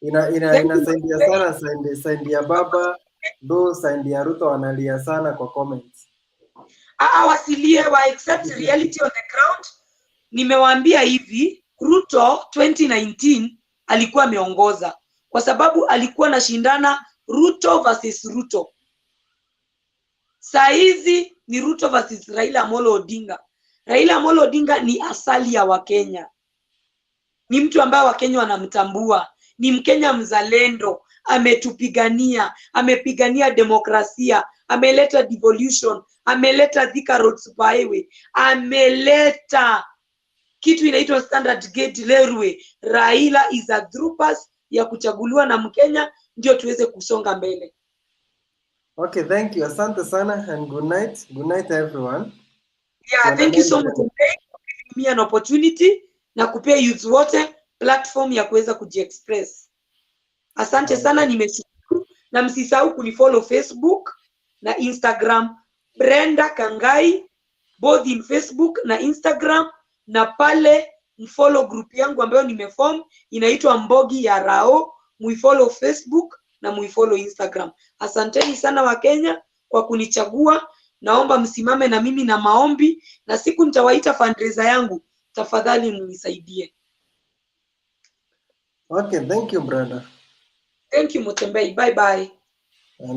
Inasaidia sana saidia baba, do saidia Ruto wanalia sana kwa comments. Wasilie wa accept reality on the ground. Nimewaambia hivi, Ruto 2019 alikuwa ameongoza kwa sababu alikuwa anashindana Ruto versus Ruto. Saa hizi ni Ruto versus Raila Amolo Odinga. Raila Amolo Odinga ni asali ya Wakenya. Ni mtu ambaye Wakenya wanamtambua. Ni Mkenya mzalendo, ametupigania, amepigania demokrasia, ameleta devolution, ameleta Thika Road Superhighway, ameleta kitu inaitwa standard gauge railway. Raila is a true pass ya kuchaguliwa na Mkenya ndio tuweze kusonga mbele. Okay, thank you. Asante sana and good night. Good night everyone. Yeah, thank you so much for giving me an opportunity na kupea youth wote platform ya kuweza kujiexpress. Asante sana, nimeshukuru, na msisahau kunifollow Facebook na Instagram Brendah Kangai, both in Facebook na Instagram, na pale mfollow group yangu ambayo nimeform inaitwa Mbogi ya Rao, muifollow Facebook na muifollow Instagram. Asanteni sana Wakenya kwa kunichagua. Naomba msimame na mimi na maombi, na siku nitawaita fundraiser yangu, tafadhali mnisaidie. Okay, thank you Brendah. Thank you Mutembei. Bye bye.